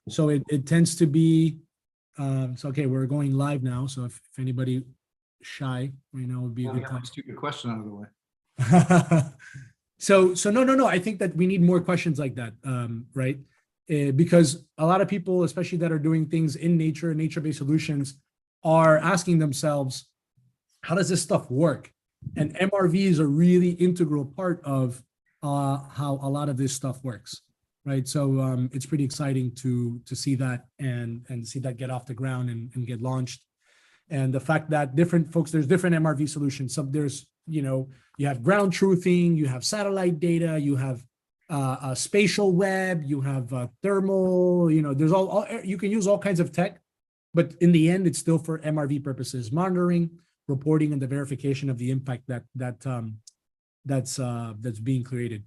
So it tends to be, so okay, we're going live now. So if anybody shy, would be a good time. Stupid question out of the way. So no. I think that we need more questions like that, right? Because a lot of people, especially that are doing things in nature-based solutions, are asking themselves, how does this stuff work? And MRV is a really integral part of how a lot of this stuff works, right? So it's pretty exciting to see that and see that get off the ground and get launched. And the fact that there's different MRV solutions. So there's, you have ground truthing, you have satellite data, you have a spatial web, you have thermal, there's all you can use all kinds of tech, but in the end, it's still for MRV purposes, monitoring, reporting, and the verification of the impact that's being created.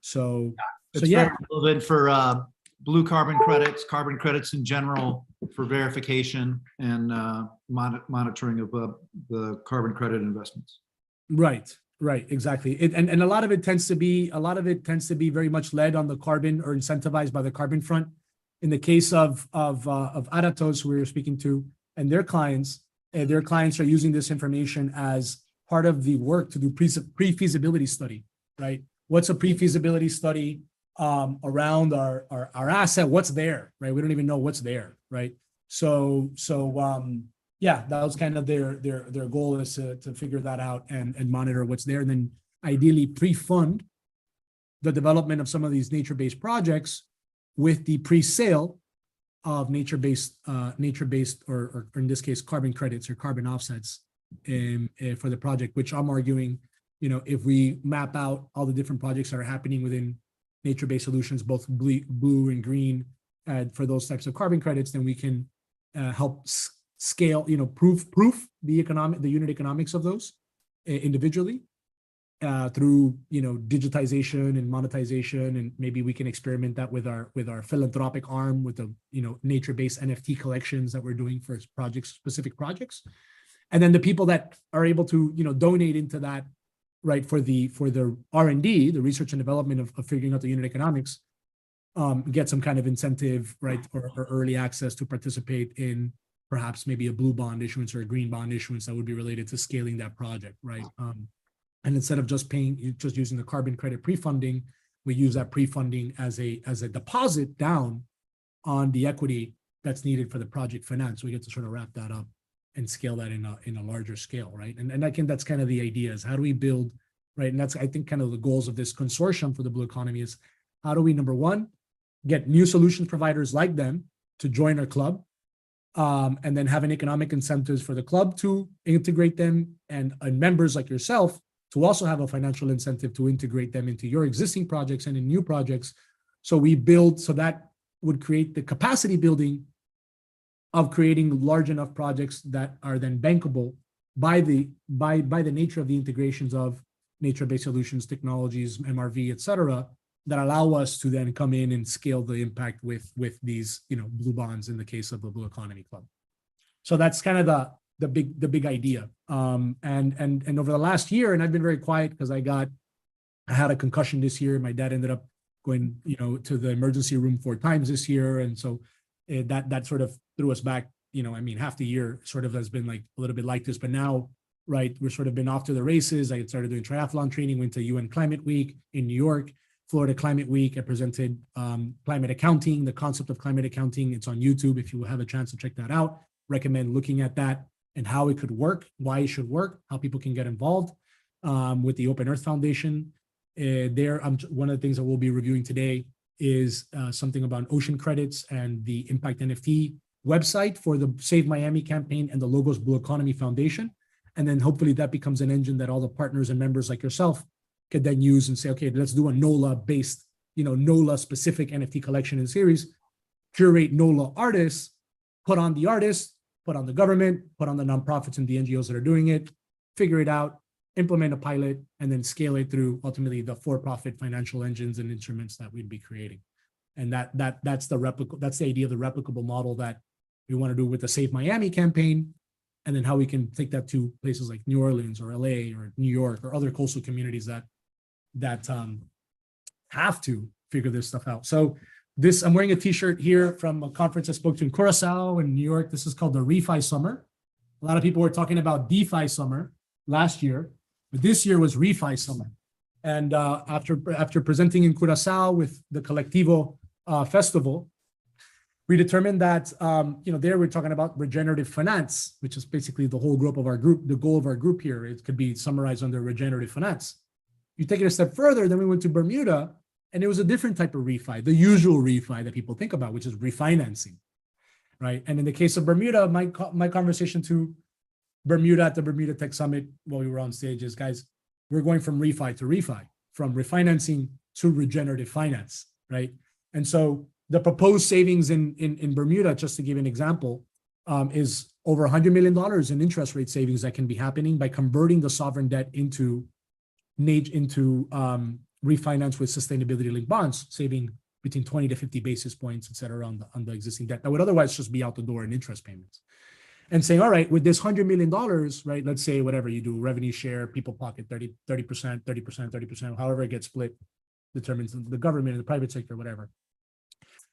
So Very relevant for blue carbon credits in general, for verification and monitoring of the carbon credit investments. Right, exactly. And a lot of it tends to be very much led on the carbon or incentivized by the carbon front. In the case of Aratos, who we were speaking to, and their clients are using this information as part of the work to do pre-feasibility study, right? What's a pre-feasibility study around our asset? What's there, right? We don't even know what's there, right? So yeah, that was kind of their goal, is to figure that out and monitor what's there, and then ideally pre-fund the development of some of these nature-based projects with the pre-sale of nature-based or in this case carbon credits or carbon offsets for the project, which I'm arguing, if we map out all the different projects that are happening within nature-based solutions, both blue and green, for those types of carbon credits, then we can help scale, proof the unit economics of those individually through, digitization and monetization, and maybe we can experiment that with our philanthropic arm, with the nature-based NFT collections that we're doing for specific projects, and then the people that are able to donate into that, right, for the R&D, the research and development of figuring out the unit economics, get some kind of incentive, right, or early access to participate in perhaps maybe a blue bond issuance or a green bond issuance that would be related to scaling that project, right? And instead of just using the carbon credit pre-funding, we use that pre-funding as a deposit down on the equity that's needed for the project finance. We get to sort of wrap that up and scale that in a larger scale, right? And I think that's kind of the idea, is how do we build, right? And that's, I think, kind of the goals of this consortium for the blue economy, is how do we, number one, get new solutions providers like them to join our club, and then having economic incentives for the club to integrate them, and members like yourself to also have a financial incentive to integrate them into your existing projects and in new projects. So that would create the capacity building of creating large enough projects that are then bankable by the nature of the integrations of nature-based solutions, technologies, MRV, et cetera, that allow us to then come in and scale the impact with these, blue bonds in the case of the Blue Economy Club. So that's kind of the big idea. And over the last year, and I've been very quiet because I had a concussion this year. My dad ended up going, to the emergency room 4 times this year, and so that sort of threw us back. Half the year sort of has been like a little bit like this, but now, right, we're sort of been off to the races. I started doing triathlon training, went to UN Climate Week in New York, Florida Climate Week. I presented climate accounting, the concept of climate accounting. It's on YouTube if you have a chance to check that out. Recommend looking at that and how it could work, why it should work, how people can get involved with the Open Earth Foundation. One of the things that we'll be reviewing today is something about ocean credits and the Impact NFT website for the Save Miami campaign and the Logos Blue Economy Foundation. And then hopefully that becomes an engine that all the partners and members like yourself could then use and say, okay, let's do a NOLA-based, NOLA-specific NFT collection and series, curate NOLA artists, put on the artists, put on the government, put on the nonprofits and the NGOs that are doing it, figure it out, implement a pilot, and then scale it through ultimately the for-profit financial engines and instruments that we'd be creating. And that's the idea of the replicable model that we want to do with the Save Miami campaign, and then how we can take that to places like New Orleans or LA or New York or other coastal communities that have to figure this stuff out. So I'm wearing a t-shirt here from a conference I spoke to in Curacao in New York. This is called the Refi Summer. A lot of people were talking about DeFi Summer last year, but this year was Refi Summer. And after presenting in Curacao with the Colectivo Festival, we determined that, there we're talking about regenerative finance, which is basically the whole group of our group, the goal of our group here. It could be summarized under regenerative finance. You take it a step further, then we went to Bermuda, and it was a different type of refi, the usual refi that people think about, which is refinancing, right? And in the case of Bermuda, my conversation to Bermuda at the Bermuda Tech Summit while we were on stage is, guys, we're going from refi to refi, from refinancing to regenerative finance, right? And so the proposed savings in Bermuda, just to give an example, is over $100 million in interest rate savings that can be happening by converting the sovereign debt into refinance with sustainability-linked bonds, saving between 20 to 50 basis points, et cetera, on the existing debt that would otherwise just be out the door in interest payments. And saying, all right, with this $100 million, right, let's say whatever you do, revenue share, people pocket 30%, however it gets split, determines the government and the private sector, whatever.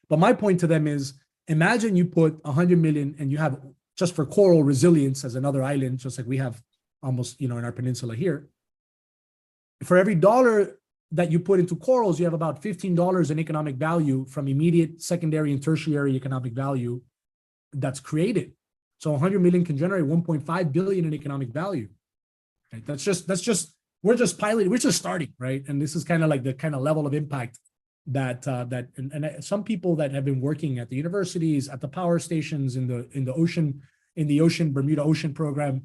But my point to them is, imagine you put 100 million and you have, just for coral resilience as another island, just like we have almost, in our peninsula here, for every dollar that you put into corals, you have about $15 in economic value from immediate, secondary, and tertiary economic value that's created. So 100 million can generate 1.5 billion in economic value. Right? We're just piloting, we're just starting, right? And this is kind of like the kind of level of impact that some people that have been working at the universities, at the power stations, in the ocean Bermuda Ocean program,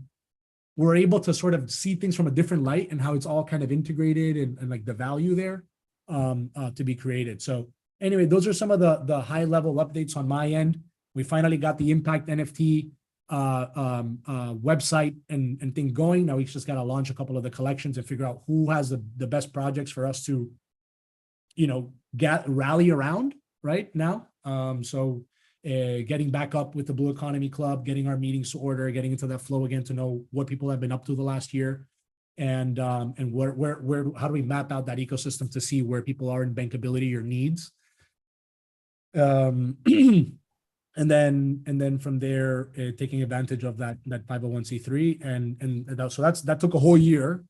were able to sort of see things from a different light and how it's all kind of integrated and like the value there to be created. So anyway, those are some of the high level updates on my end. We finally got the Impact NFT website and thing going. Now we just got to launch a couple of the collections and figure out who has the best projects for us to, rally around right now. Getting back up with the Blue Economy Club, getting our meetings to order, getting into that flow again to know what people have been up to the last year, and where how do we map out that ecosystem to see where people are in bankability or needs. And then from there, taking advantage of that 501c3, so that took a whole year.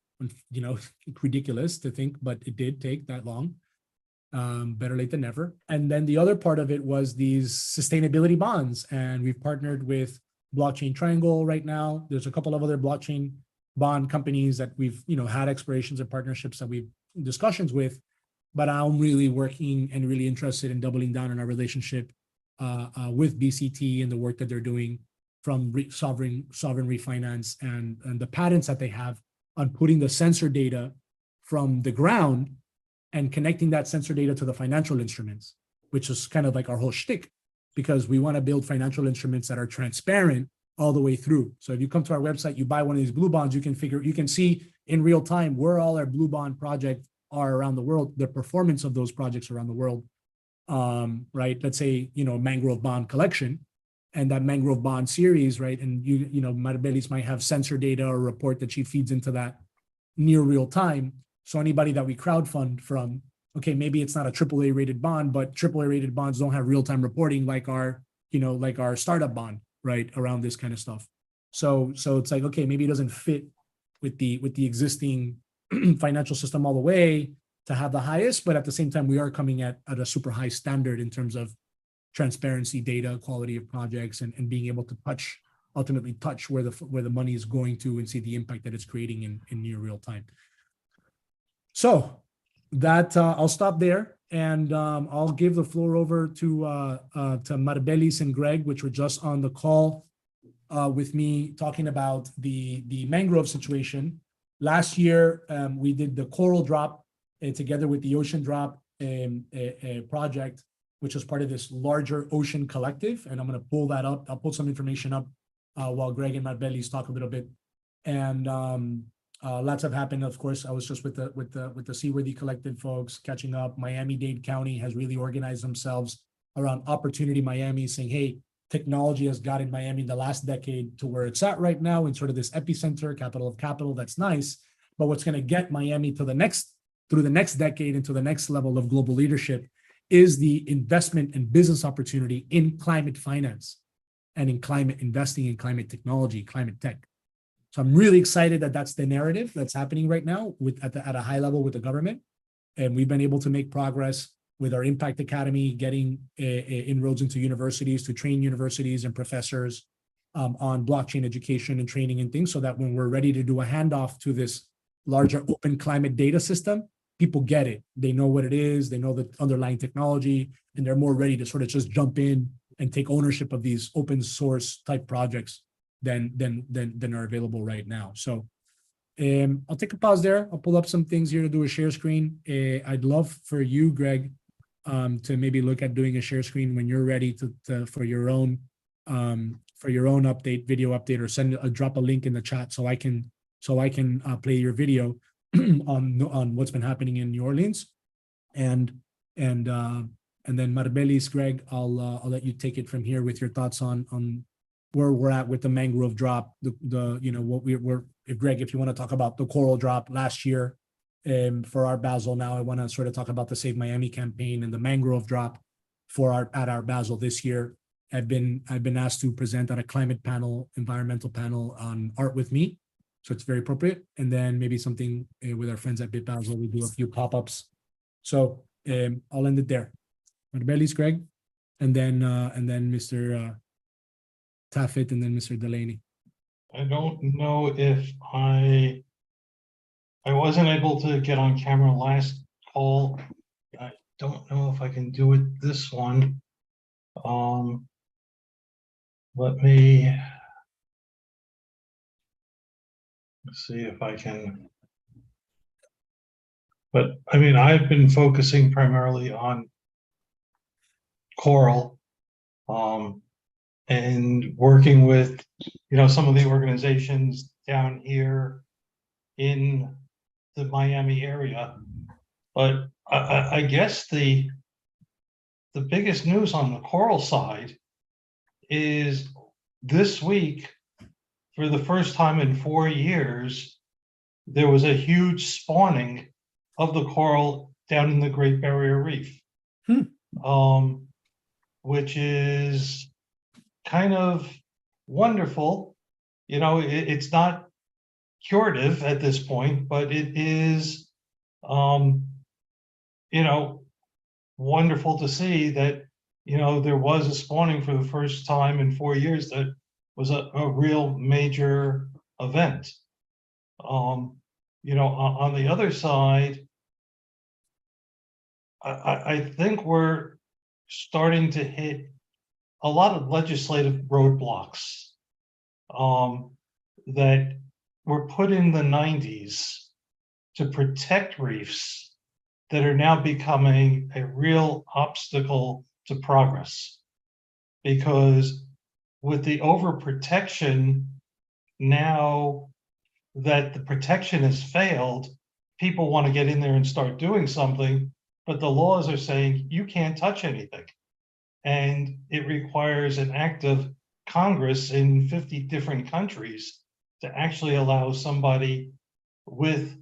Ridiculous to think, but it did take that long. Better late than never. And then the other part of it was these sustainability bonds, and we've partnered with Blockchain Triangle right now. There's a couple of other blockchain bond companies that we've had explorations and partnerships that we've discussions with, but I'm really working and really interested in doubling down on our relationship with BCT and the work that they're doing from sovereign refinance and the patents that they have on putting the sensor data from the ground and connecting that sensor data to the financial instruments, which is kind of like our whole shtick, because we want to build financial instruments that are transparent all the way through. So if you come to our website, you buy one of these blue bonds, you can see in real time where all our blue bond projects are around the world, the performance of those projects around the world. Right? Let's say, mangrove bond collection and that mangrove bond series, right? And Marbelis might have sensor data or report that she feeds into that near real time. So anybody that we crowdfund from, okay, maybe it's not a AAA rated bond, but AAA rated bonds don't have real-time reporting like our startup bond, right? Around this kind of stuff. So it's like, okay, maybe it doesn't fit with the existing financial system all the way to have the highest, but at the same time, we are coming at a super high standard in terms of transparency, data, quality of projects, and being able to ultimately touch where the money is going to and see the impact that it's creating in near real time. So that I'll stop there, and I'll give the floor over to Marbelis and Greg, which were just on the call with me talking about the mangrove situation. Last year, we did the coral drop together with the ocean drop project, which was part of this larger ocean collective. And I'm going to pull that up. I'll pull some information up while Greg and Marbelis talk a little bit. And lots have happened. Of course, I was just with the Seaworthy Collective folks catching up. Miami-Dade County has really organized themselves around Opportunity Miami, saying, hey, technology has gotten Miami in the last decade to where it's at right now in sort of this epicenter, capital of capital. That's nice. But what's going to get Miami to through the next decade into the next level of global leadership is the investment and business opportunity in climate finance and in climate investing in climate technology, climate tech. So I'm really excited that that's the narrative that's happening right now at a high level with the government. And we've been able to make progress with our Impact Academy, getting inroads into universities to train universities and professors on blockchain education and training and things, so that when we're ready to do a handoff to this larger open climate data system, people get it. They know what it is, they know the underlying technology, and they're more ready to sort of just jump in and take ownership of these open source type projects than are available right now. So I'll take a pause there. I'll pull up some things here to do a share screen. I'd love for you, Greg, to maybe look at doing a share screen when you're ready for your own update, video update, or drop a link in the chat so I can play your video on what's been happening in New Orleans, and then Marbelis, Greg, I'll let you take it from here with your thoughts on where we're at with the MangroveDrop, Greg, if you want to talk about the Coral Drop last year, for our Basel. Now I want to sort of talk about the Save Miami campaign and the MangroveDrop at our Basel this year. I've been asked to present at a climate panel, environmental panel on art with me, so it's very appropriate. And then maybe something with our friends at Bit Basel. We do a few pop-ups. So I'll end it there. Marbelis, Greg, and then Mr. Taffet, and then Mr. Delaney. I don't know if I wasn't able to get on camera last call. I don't know if I can do it this one. Let me see if I can. But I mean, I've been focusing primarily on Coral, and working with, some of the organizations down here in the Miami area. But I guess the biggest news on the Coral side is this week, for the first time in 4 years, there was a huge spawning of the coral down in the Great Barrier Reef, which is kind of wonderful. It's not curative at this point, but it is, wonderful to see that, there was a spawning for the first time in 4 years that was a real major event. On the other side, I think we're starting to hit a lot of legislative roadblocks that were put in the 90s to protect reefs that are now becoming a real obstacle to progress. Because with the overprotection, now that the protection has failed, people want to get in there and start doing something, but the laws are saying you can't touch anything. And it requires an act of Congress in 50 different countries to actually allow somebody with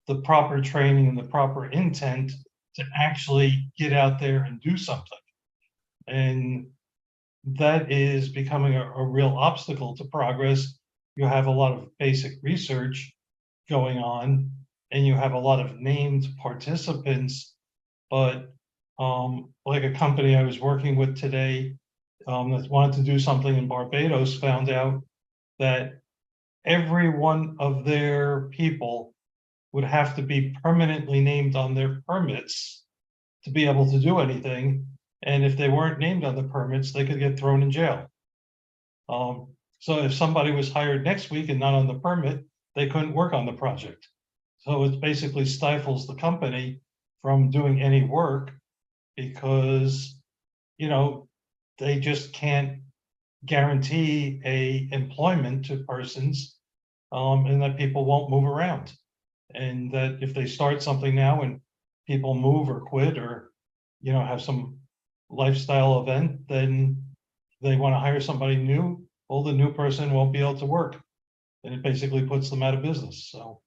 the proper training and the proper intent to actually get out there and do something. And that is becoming a real obstacle to progress. You have a lot of basic research going on, and you have a lot of named participants, but like a company I was working with today that wanted to do something in Barbados found out that every one of their people would have to be permanently named on their permits to be able to do anything. And if they weren't named on the permits, they could get thrown in jail. So if somebody was hired next week and not on the permit, they couldn't work on the project. So it basically stifles the company from doing any work because, they just can't guarantee a employment to persons, and that people won't move around. And that if they start something now and people move or quit or, have some lifestyle event, then they want to hire somebody new. Well, the new person won't be able to work, and it basically puts them out of business. So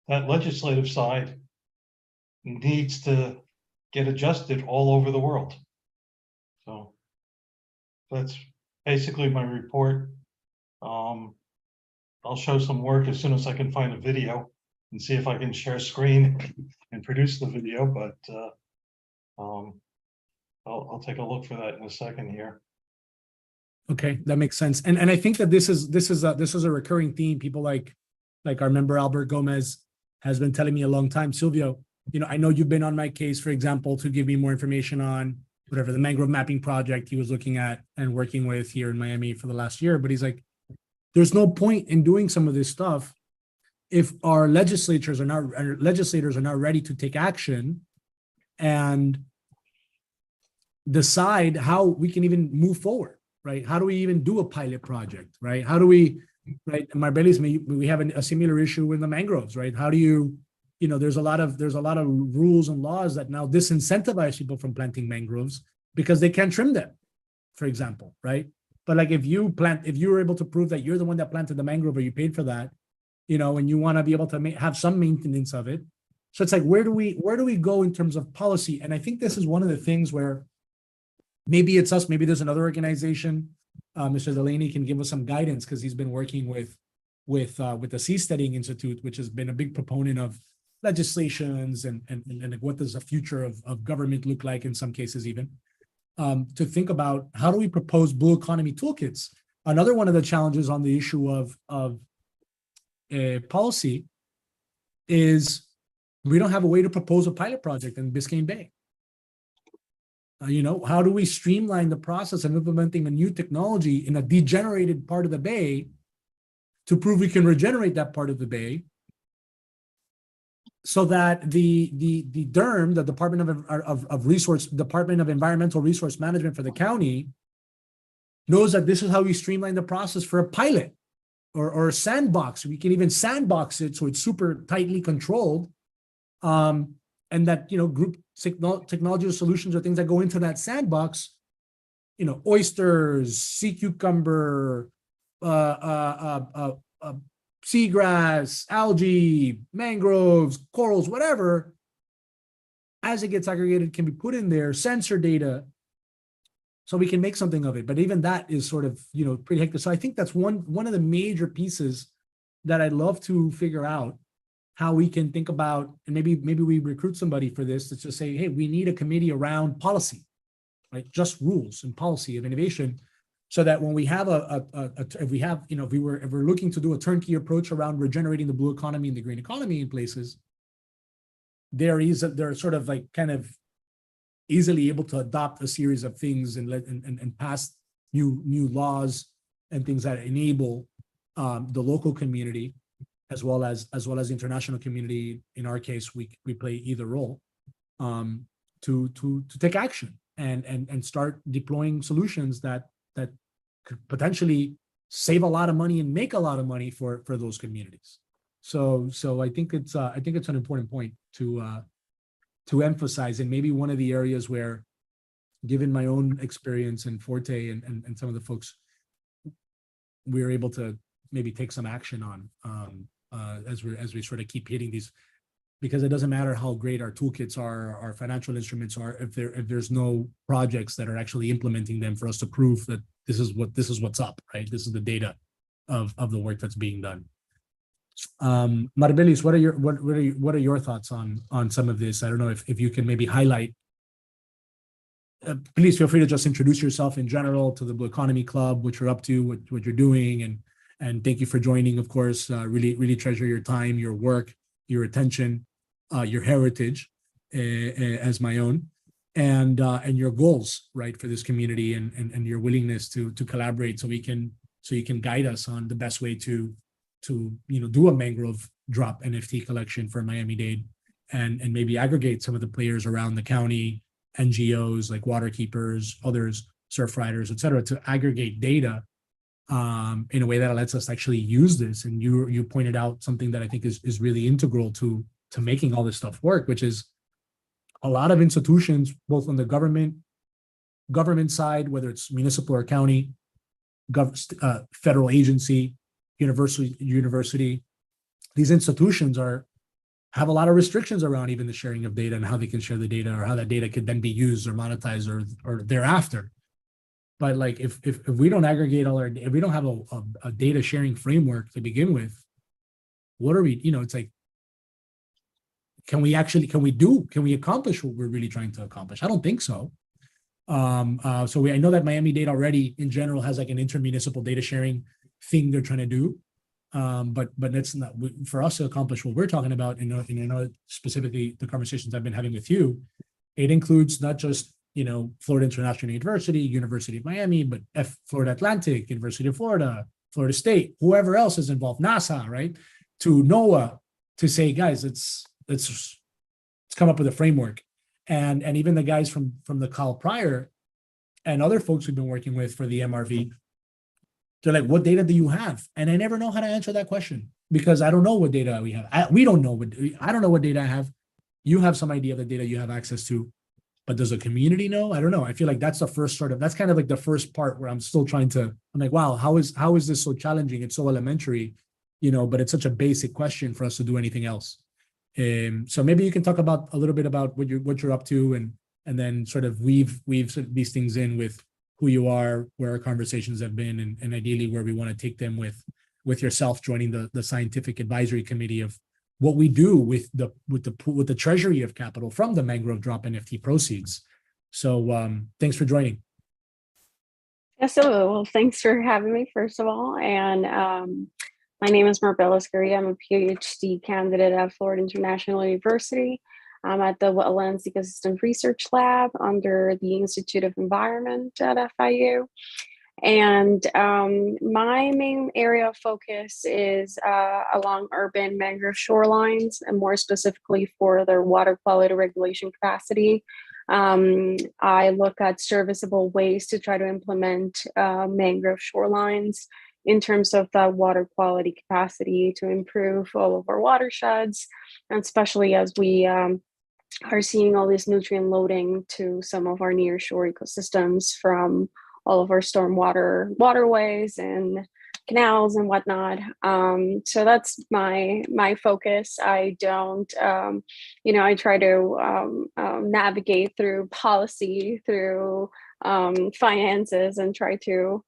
that legislative side needs to get adjusted all over the world. So that's basically my report. I'll show some work as soon as I can find a video and see if I can share screen and produce the video, but I'll take a look for that in a second here. Okay, that makes sense. And I think that this is a recurring theme. People like our member Albert Gomez has been telling me a long time. Silvio, you know, I know you've been on my case, for example, to give me more information on whatever the mangrove mapping project he was looking at and working with here in Miami for the last year. But he's like, there's no point in doing some of this stuff if our legislators are not ready to take action and decide how we can even move forward, right? How do we even do a pilot project, right? How do we, right? Marbelis, we have a similar issue with the mangroves, right? How do you, you know, there's a lot of rules and laws that now disincentivize people from planting mangroves because they can't trim them, for example, right? But like if you were able to prove that you're the one that planted the mangrove or you paid for that, you know, and you want to be able to have some maintenance of it. So it's like, where do we go in terms of policy? And I think this is one of the things where maybe it's us, maybe there's another organization. Mr. Delaney can give us some guidance because he's been working with the Seasteading Institute, which has been a big proponent of legislations and what does the future of government look like in some cases even, to think about how do we propose blue economy toolkits. Another one of the challenges on the issue of policy is we don't have a way to propose a pilot project in Biscayne Bay. You know, how do we streamline the process of implementing a new technology in a degenerated part of the bay to prove we can regenerate that part of the bay so that the DERM, the Department Department of Environmental Resource Management for the county, knows that this is how we streamline the process for a pilot or a sandbox. We can even sandbox it so it's super tightly controlled. And that, you know, group technology solutions are things that go into that sandbox, you know, oysters, sea cucumber, seagrass, algae, mangroves, corals, whatever, as it gets aggregated, can be put in there, sensor data, so we can make something of it. But even that is sort of, you know, pretty hectic. So I think that's one of the major pieces that I'd love to figure out how we can think about, and maybe we recruit somebody for this to just say, hey, we need a committee around policy, right? Just rules and policy of innovation, so that when we have if we're looking to do a turnkey approach around regenerating the blue economy and the green economy in places, they're sort of like kind of easily able to adopt a series of things and pass new laws and things that enable the local community as well as the international community. In our case, we play either role, to take action and start deploying solutions that could potentially save a lot of money and make a lot of money for those communities. So I think it's an important point to emphasize, and maybe one of the areas where, given my own experience in Forte and some of the folks, we're able to maybe take some action on as we sort of keep hitting these, because it doesn't matter how great our toolkits are, our financial instruments are, if there's no projects that are actually implementing them for us to prove that this is what's up, right? This is the data of the work that's being done. Marbelis, what are your thoughts on some of this? I don't know if you can maybe highlight. Please feel free to just introduce yourself in general to the Blue Economy Club, what you're up to, what you're doing, and thank you for joining. Of course, really treasure your time, your work, your attention, your heritage as my own, and your goals, right, for this community, and your willingness to collaborate so you can guide us on the best way to do a MangroveDrop NFT collection for Miami-Dade, and maybe aggregate some of the players around the county, NGOs like water keepers, others, surf riders, et cetera, to aggregate data in a way that lets us actually use this. And you pointed out something that I think is really integral to making all this stuff work, which is a lot of institutions, both on the government side, whether it's municipal or county, federal agency, university, these institutions have a lot of restrictions around even the sharing of data and how they can share the data or how that data could then be used or monetized or thereafter. But like if we don't aggregate all our, if we don't have a data sharing framework to begin with, what are we, it's like, can we accomplish what we're really trying to accomplish? I don't think so. So I know that Miami-Dade already in general has like an intermunicipal data sharing thing they're trying to do. But that's not for us to accomplish what we're talking about. Specifically the conversations I've been having with you, it includes not just Florida International University, University of Miami, but Florida Atlantic, University of Florida, Florida State, whoever else is involved, NASA, right, to NOAA, to say, guys, let's come up with a framework, and even the guys from the Cal prior and other folks we've been working with for the MRV. They're like, what data do you have? And I never know how to answer that question because I don't know what data we have. I don't know what data I have. You have some idea of the data you have access to, but does the community know? I don't know. I feel like that's the first that's kind of like the first part where I'm still trying to, I'm like, wow, how is this so challenging? It's so elementary, but it's such a basic question for us to do anything else. So maybe you can talk about a little bit about what you're up to and then sort of weave these things in with who you are, where our conversations have been, and ideally where we want to take them with yourself joining the scientific advisory committee of what we do with the treasury of capital from the MangroveDrop NFT proceeds. So thanks for joining. Yeah, so well, thanks for having me, first of all. And my name is Marbella Scurry. I'm a PhD candidate at Florida International University. I'm at the Wetlands Ecosystem Research Lab under the Institute of Environment at FIU. And my main area of focus is along urban mangrove shorelines, and more specifically for their water quality regulation capacity. I look at serviceable ways to try to implement mangrove shorelines in terms of the water quality capacity to improve all of our watersheds, and especially as we are seeing all this nutrient loading to some of our nearshore ecosystems from all of our stormwater waterways and canals and whatnot. So that's my focus. I don't, I try to navigate through policy, through finances, and try to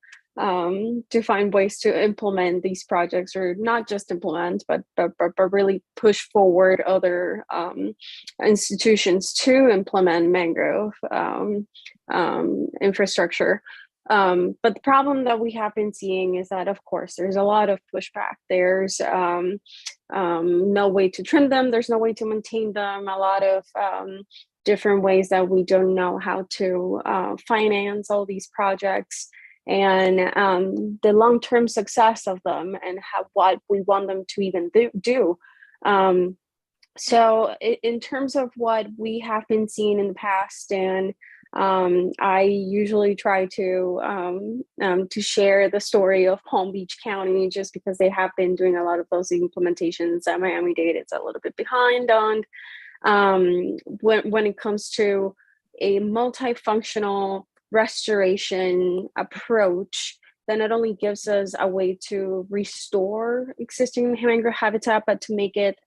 find ways to implement these projects, or not just implement, but really push forward other institutions to implement mangrove infrastructure. But the problem that we have been seeing is that, of course, there's a lot of pushback. There's no way to trim them. There's no way to maintain them. A lot of different ways that we don't know how to finance all these projects, and the long-term success of them, and what we want them to even do. So in terms of what we have been seeing in the past, and I usually try to share the story of Palm Beach County, just because they have been doing a lot of those implementations at Miami-Dade. It's a little bit behind on when it comes to a multifunctional restoration approach that not only gives us a way to restore existing mangrove habitat, but to make it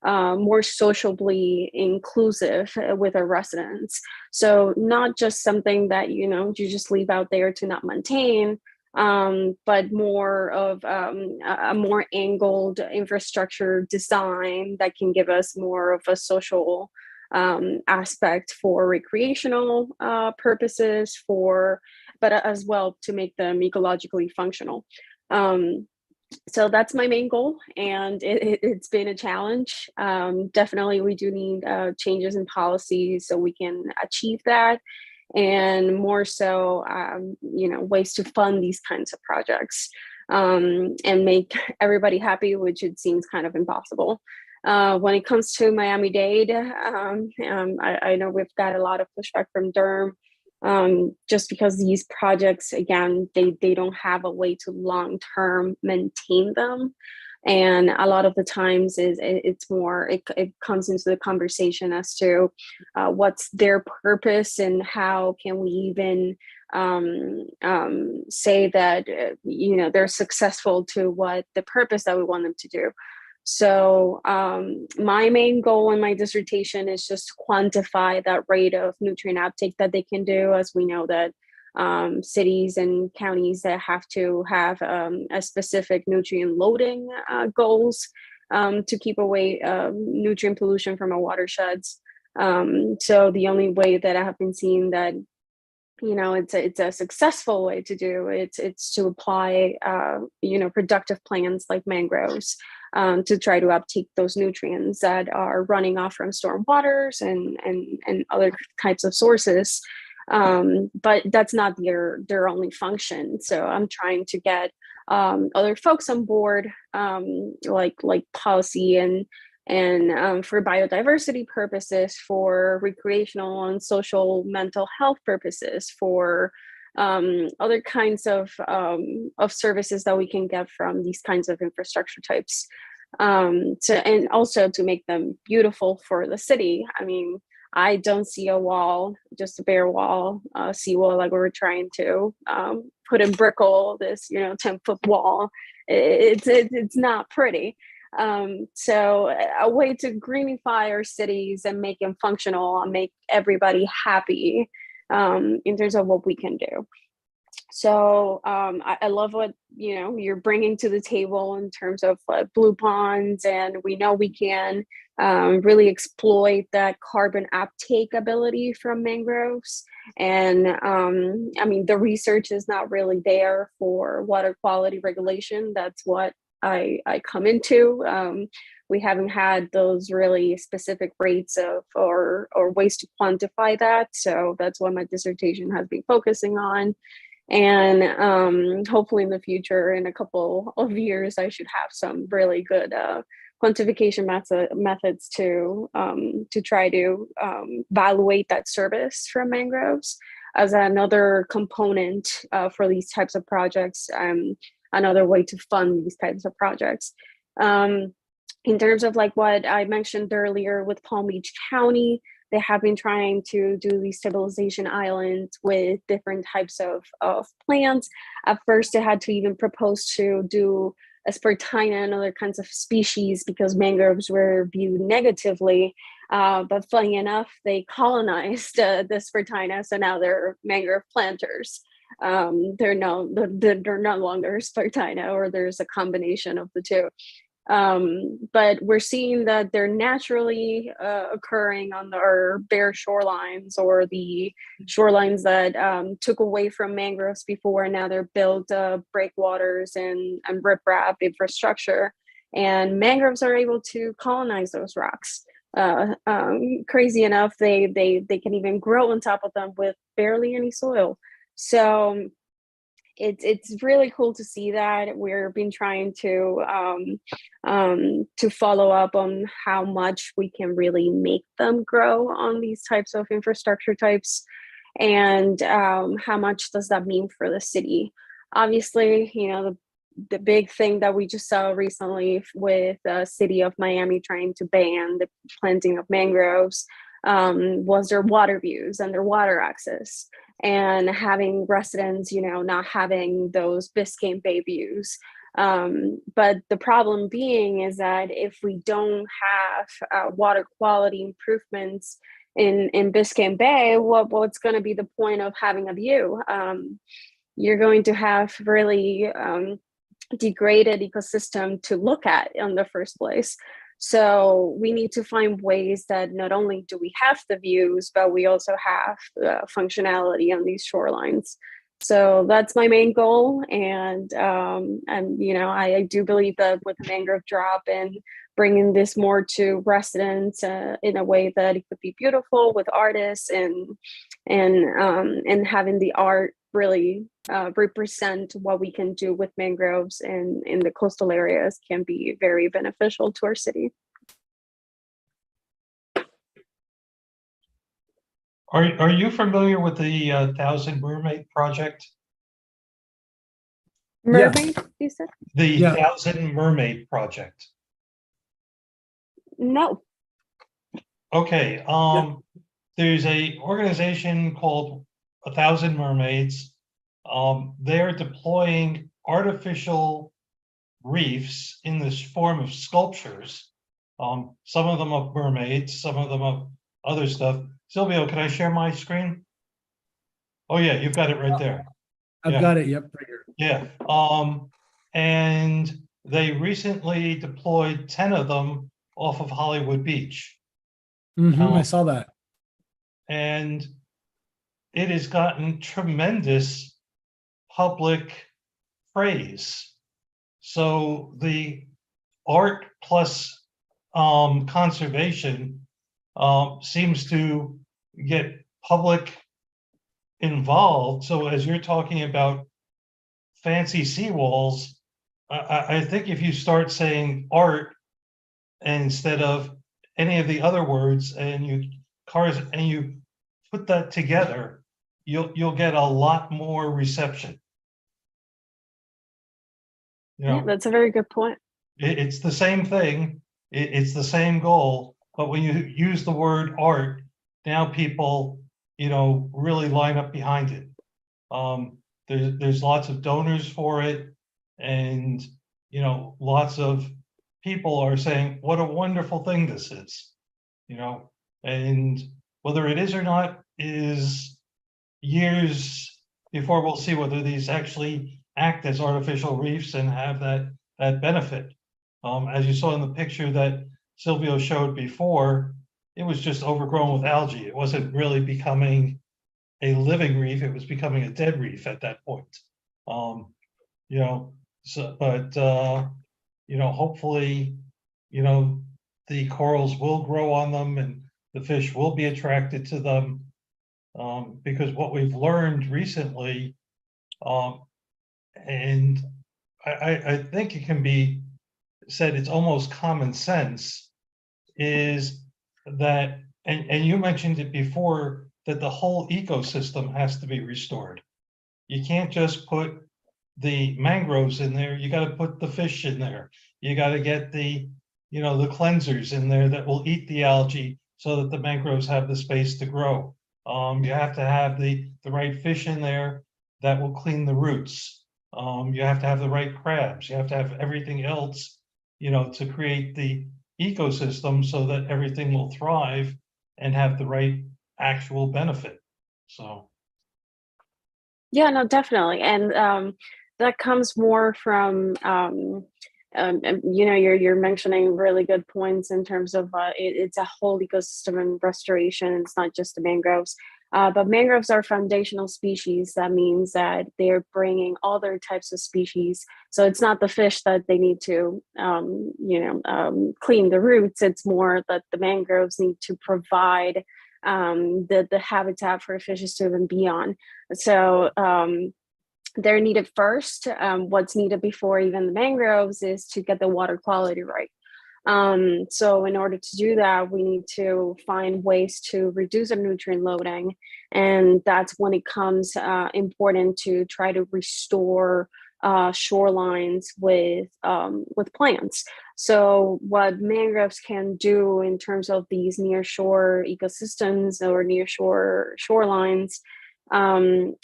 more sociably inclusive with our residents. So not just something that you just leave out there to not maintain, but more of a more angled infrastructure design that can give us more of a social aspect for recreational purposes, but as well to make them ecologically functional. So that's my main goal, and it's been a challenge. Definitely, we do need changes in policy so we can achieve that, and more so, ways to fund these kinds of projects and make everybody happy, which it seems kind of impossible. When it comes to Miami-Dade, I know we've got a lot of pushback from Durham, just because these projects, again, they don't have a way to long-term maintain them. And a lot of the times it's more, it comes into the conversation as to what's their purpose and how can we even say that, they're successful to what the purpose that we want them to do. So my main goal in my dissertation is just to quantify that rate of nutrient uptake that they can do, as we know that cities and counties that have to have a specific nutrient loading goals to keep away nutrient pollution from our watersheds. So the only way that I have been seeing that, you know, it's a successful way to do it's to apply you know, productive plants like mangroves to try to uptake those nutrients that are running off from storm waters and other types of sources. But that's not their only function. So I'm trying to get other folks on board, like policy and for biodiversity purposes, for recreational and social mental health purposes, for other kinds of services that we can get from these kinds of infrastructure types. And also to make them beautiful for the city. I mean, I don't see a wall, just a bare wall, seawall, like we were trying to put in Brickell, this, you know, 10-foot wall. It's not pretty. So a way to greenify our cities and make them functional and make everybody happy in terms of what we can do. So I love what, you know, you're bringing to the table in terms of blue ponds, and we know we can really exploit that carbon uptake ability from mangroves. And I mean, the research is not really there for water quality regulation. That's what I come into. We haven't had those really specific rates of or ways to quantify that. So that's what my dissertation has been focusing on. And hopefully in the future, in a couple of years, I should have some really good quantification methods to try to evaluate that service from mangroves as another component for these types of projects, another way to fund these types of projects. In terms of like what I mentioned earlier with Palm Beach County, they have been trying to do these stabilization islands with different types of plants. At first, they had to even propose to do aspertina and other kinds of species because mangroves were viewed negatively. But funny enough, they colonized the aspertina, so now they're mangrove planters. They're no longer aspertina, or there's a combination of the two. But we're seeing that they're naturally occurring on our bare shorelines, or the shorelines that took away from mangroves before. Now they're built breakwaters and riprap infrastructure, and mangroves are able to colonize those rocks. Crazy enough, they can even grow on top of them with barely any soil. So it's really cool to see that. We've been trying to follow up on how much we can really make them grow on these types of infrastructure types, and how much does that mean for the city. Obviously, you know, the big thing that we just saw recently with the city of Miami trying to ban the planting of mangroves was their water views and their water access, and having residents, you know, not having those Biscayne Bay views. But the problem being is that if we don't have water quality improvements in Biscayne Bay, what's going to be the point of having a view? You're going to have really degraded ecosystem to look at in the first place. So we need to find ways that not only do we have the views, but we also have functionality on these shorelines. So that's my main goal. And you know, I do believe that with MangroveDrop and bringing this more to residents in a way that it could be beautiful with artists, and having the art really represent what we can do with mangroves in the coastal areas can be very beneficial to our city. Are you familiar with the Thousand Mermaid project? Mermaid, you said? The Thousand Mermaid project. No. Okay. There's a organization called 1,000 Mermaids. They're deploying artificial reefs in this form of sculptures. Some of them of mermaids, some of them of other stuff. Silvio, can I share my screen? Oh yeah, you've got it right there. I've Yeah. got it. Yep, right here. Yeah. And they recently deployed 10 of them off of Hollywood Beach. I saw that. And it has gotten tremendous public praise. So the art plus conservation seems to get public involved. So as you're talking about fancy seawalls, I think if you start saying art instead of any of the other words, and you put that together, you'll get a lot more reception. You Yeah, know, that's a very good point. it's the same thing, it's the same goal, but when you use the word art, now people, really line up behind it. There's lots of donors for it, and lots of people are saying what a wonderful thing this is, and whether it is or not is years before we'll see whether these actually act as artificial reefs and have that benefit. As you saw in the picture that Silvio showed before, it was just overgrown with algae. It wasn't really becoming a living reef, it was becoming a dead reef at that point. Hopefully, the corals will grow on them and the fish will be attracted to them. Because what we've learned recently, and I think it can be said it's almost common sense, is that, and you mentioned it before, that the whole ecosystem has to be restored. You can't just put the mangroves in there, you got to put the fish in there. You got to get the cleansers in there that will eat the algae so that the mangroves have the space to grow. You have to have the right fish in there that will clean the roots. You have to have the right crabs. You have to have everything else, to create the ecosystem so that everything will thrive and have the right actual benefit. So. Yeah, no, definitely. And that comes more from, you're mentioning really good points in terms of it's a whole ecosystem and restoration. It's not just the mangroves. But mangroves are foundational species. That means that they're bringing other types of species. So it's not the fish that they need to, clean the roots. It's more that the mangroves need to provide the habitat for fishes to even be on. So they're needed first. What's needed before even the mangroves is to get the water quality right. So in order to do that, we need to find ways to reduce our nutrient loading. And that's when it comes important to try to restore shorelines with plants. So what mangroves can do in terms of these nearshore ecosystems or nearshore shorelines,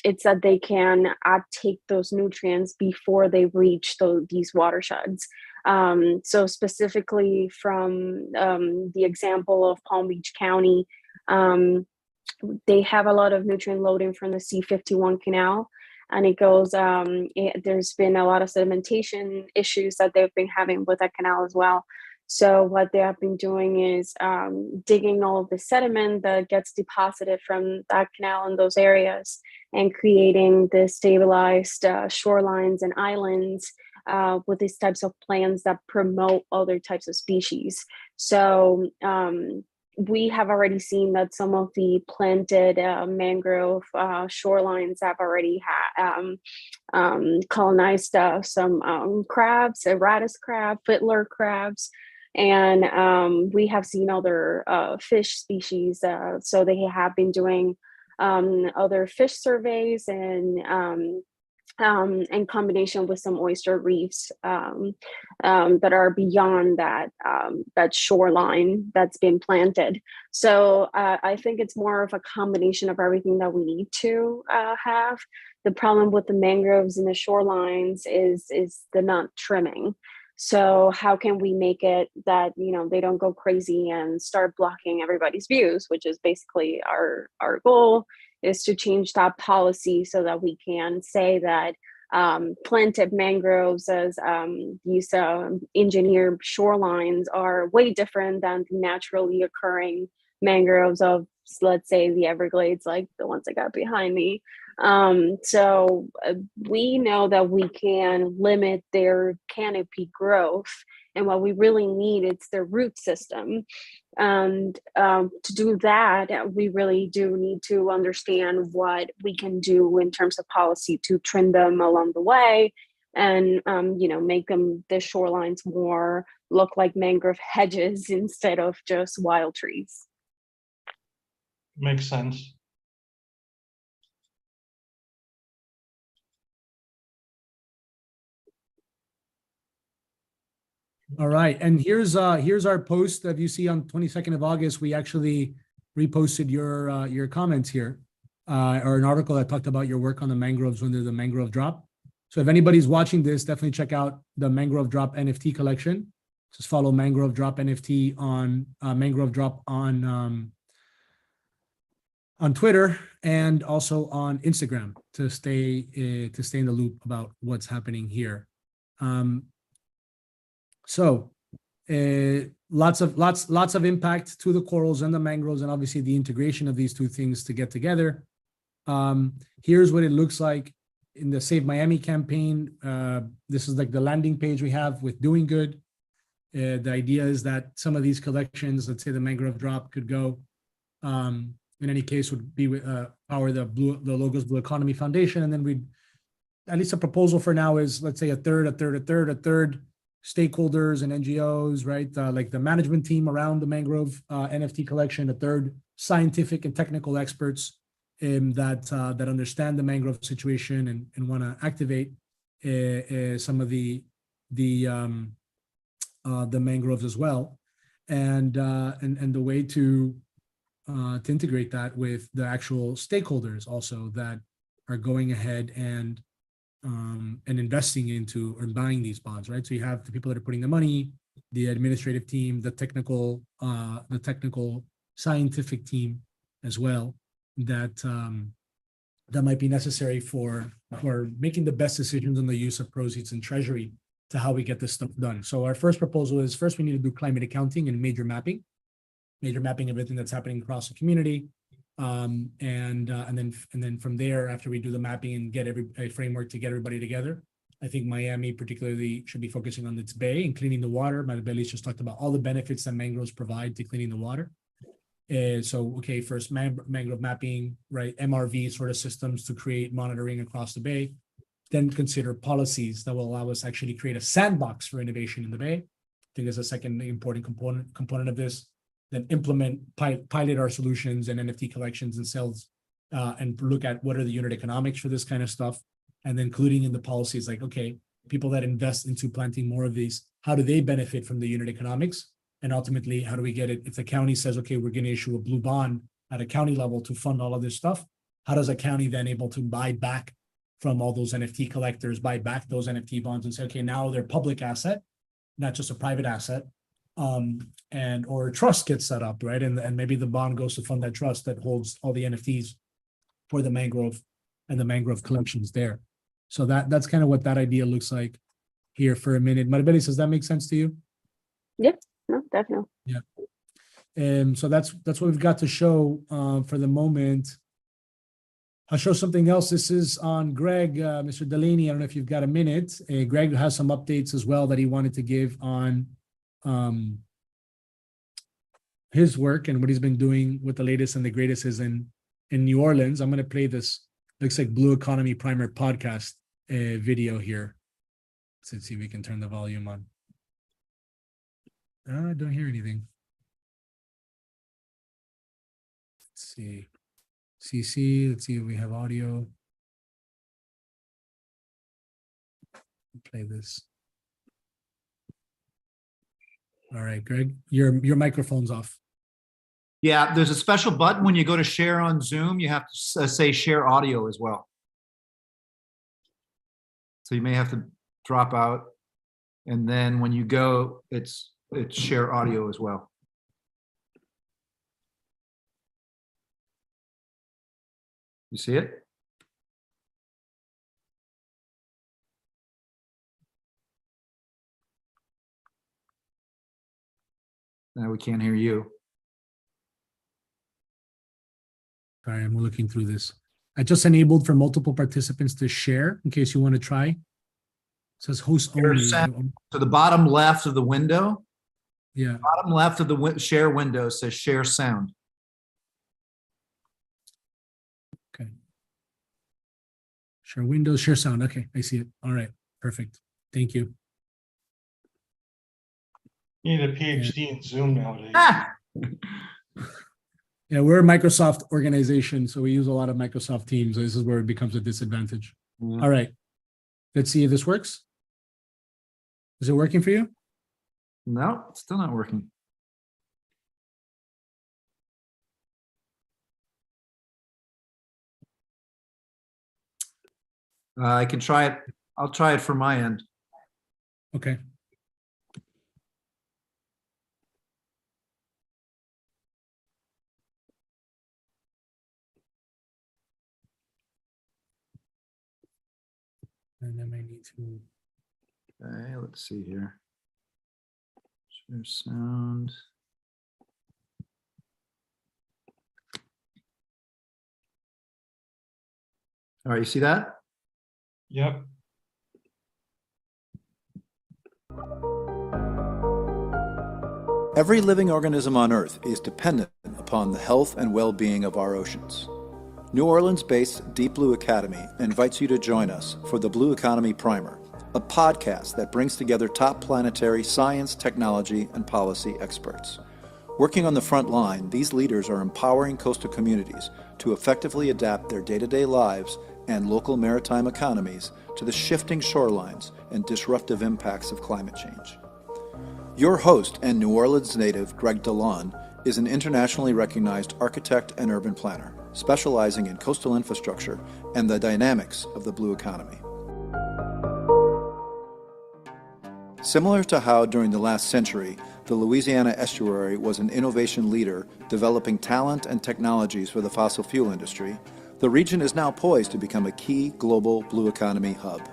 it's that they can uptake those nutrients before they reach these watersheds. So specifically from the example of Palm Beach County, they have a lot of nutrient loading from the C51 canal, and it goes, there's been a lot of sedimentation issues that they've been having with that canal as well. So what they have been doing is digging all of the sediment that gets deposited from that canal in those areas and creating the stabilized shorelines and islands with these types of plants that promote other types of species. So we have already seen that some of the planted mangrove shorelines have already colonized some crabs, a radish crab, fiddler crabs, and we have seen other fish species. So they have been doing other fish surveys and in combination with some oyster reefs that are beyond that shoreline that's been planted. So I think it's more of a combination of everything that we need to have. the problem with the mangroves in the shorelines is the not trimming. So how can we make it that, you know, they don't go crazy and start blocking everybody's views, which is basically our goal, is to change that policy so that we can say that planted mangroves as these engineered shorelines are way different than the naturally occurring mangroves of, let's say, the Everglades, like the ones I got behind me. So we know that we can limit their canopy growth, and what we really need is their root system. And to do that, we really do need to understand what we can do in terms of policy to trim them along the way, and you know, make them the shorelines more look like mangrove hedges instead of just wild trees. Makes sense. All right, and here's our post that you see on 22nd of August. We actually reposted your comments here, or an article that talked about your work on the mangroves under the MangroveDrop. So if anybody's watching this, definitely check out the MangroveDrop NFT collection. Just follow MangroveDrop NFT on MangroveDrop on Twitter and also on Instagram to stay in the loop about what's happening here. So lots of impact to the corals and the mangroves, and obviously the integration of these two things to get together. Here's what it looks like in the Save Miami campaign. This is like the landing page we have with Doing Good. The idea is that some of these collections, let's say the MangroveDrop, could go, in any case, would be power the Logos Blue Economy Foundation, and then we'd, at least a proposal for now is, let's say a third stakeholders and NGOs, right? Like the management team around the mangrove NFT collection, a third scientific and technical experts that understand the mangrove situation and want to activate some of the mangroves as well, and the way to integrate that with the actual stakeholders also that are going ahead and investing into or buying these bonds, right? So you have the people that are putting the money, the administrative team, the technical scientific team as well, that might be necessary for making the best decisions on the use of proceeds and treasury to how we get this stuff done. So our first proposal is, first we need to do climate accounting and major mapping of everything that's happening across the community. And then from there, after we do the mapping and get a framework to get everybody together, I think Miami particularly should be focusing on its bay and cleaning the water. Maribeli's just talked about all the benefits that mangroves provide to cleaning the water. Okay, first mangrove mapping, right? MRV sort of systems to create monitoring across the bay. Then consider policies that will allow us to actually create a sandbox for innovation in the bay. I think there's a second important component of this. Then implement, pilot our solutions and NFT collections and sales, and look at what are the unit economics for this kind of stuff. And then including in the policies, like, okay, people that invest into planting more of these, how do they benefit from the unit economics? And ultimately, how do we get it? If the county says, okay, we're going to issue a blue bond at a county level to fund all of this stuff, how does a county then able to buy back from all those NFT collectors, buy back those NFT bonds and say, okay, now they're public asset, not just a private asset. Or a trust gets set up, right? And maybe the bond goes to fund that trust that holds all the NFTs for the mangrove and the mangrove collections there. So that's kind of what that idea looks like here for a minute. Maribeli, does that make sense to you? Yep, no, definitely. Yeah. So that's what we've got to show for the moment. I'll show something else. This is on Greg, Mr. Delaney. I don't know if you've got a minute. Greg has some updates as well that he wanted to give on his work and what he's been doing with the latest and the greatest is in New Orleans. I'm going to play this, looks like Blue Economy Primer podcast video here. Let's see if we can turn the volume on. I don't hear anything. Let's see. CC, let's see if we have audio. Play this. All right, Greg, your microphone's off. Yeah, there's a special button when you go to share on Zoom. You have to say share audio as well. So you may have to drop out. And then when you go, it's share audio as well. You see it? Now we can't hear you. Sorry, I'm looking through this. I just enabled for multiple participants to share in case you want to try. It says host Share only. sound. To the bottom left of the window, Yeah. bottom left of the share window says share sound. Okay. Share windows, share sound. Okay, I see it. All right, perfect. Thank you. You need a PhD in Zoom nowadays. Ah! Yeah, we're a Microsoft organization, so we use a lot of Microsoft Teams. So this is where it becomes a disadvantage. Yeah. All right, let's see if this works. Is it working for you? No, it's still not working. I can try it. I'll try it from my end. Okay. And then I need to. Okay, let's see here. Share sound. All right, you see that? Yep. Every living organism on Earth is dependent upon the health and well-being of our oceans. New Orleans-based Deep Blue Academy invites you to join us for the Blue Economy Primer, a podcast that brings together top planetary science, technology, and policy experts. Working on the front line, these leaders are empowering coastal communities to effectively adapt their day-to-day lives and local maritime economies to the shifting shorelines and disruptive impacts of climate change. Your host and New Orleans native, Greg DeLon, is an internationally recognized architect and urban planner, specializing in coastal infrastructure and the dynamics of the blue economy. Similar to how during the last century, the Louisiana estuary was an innovation leader developing talent and technologies for the fossil fuel industry, the region is now poised to become a key global blue economy hub.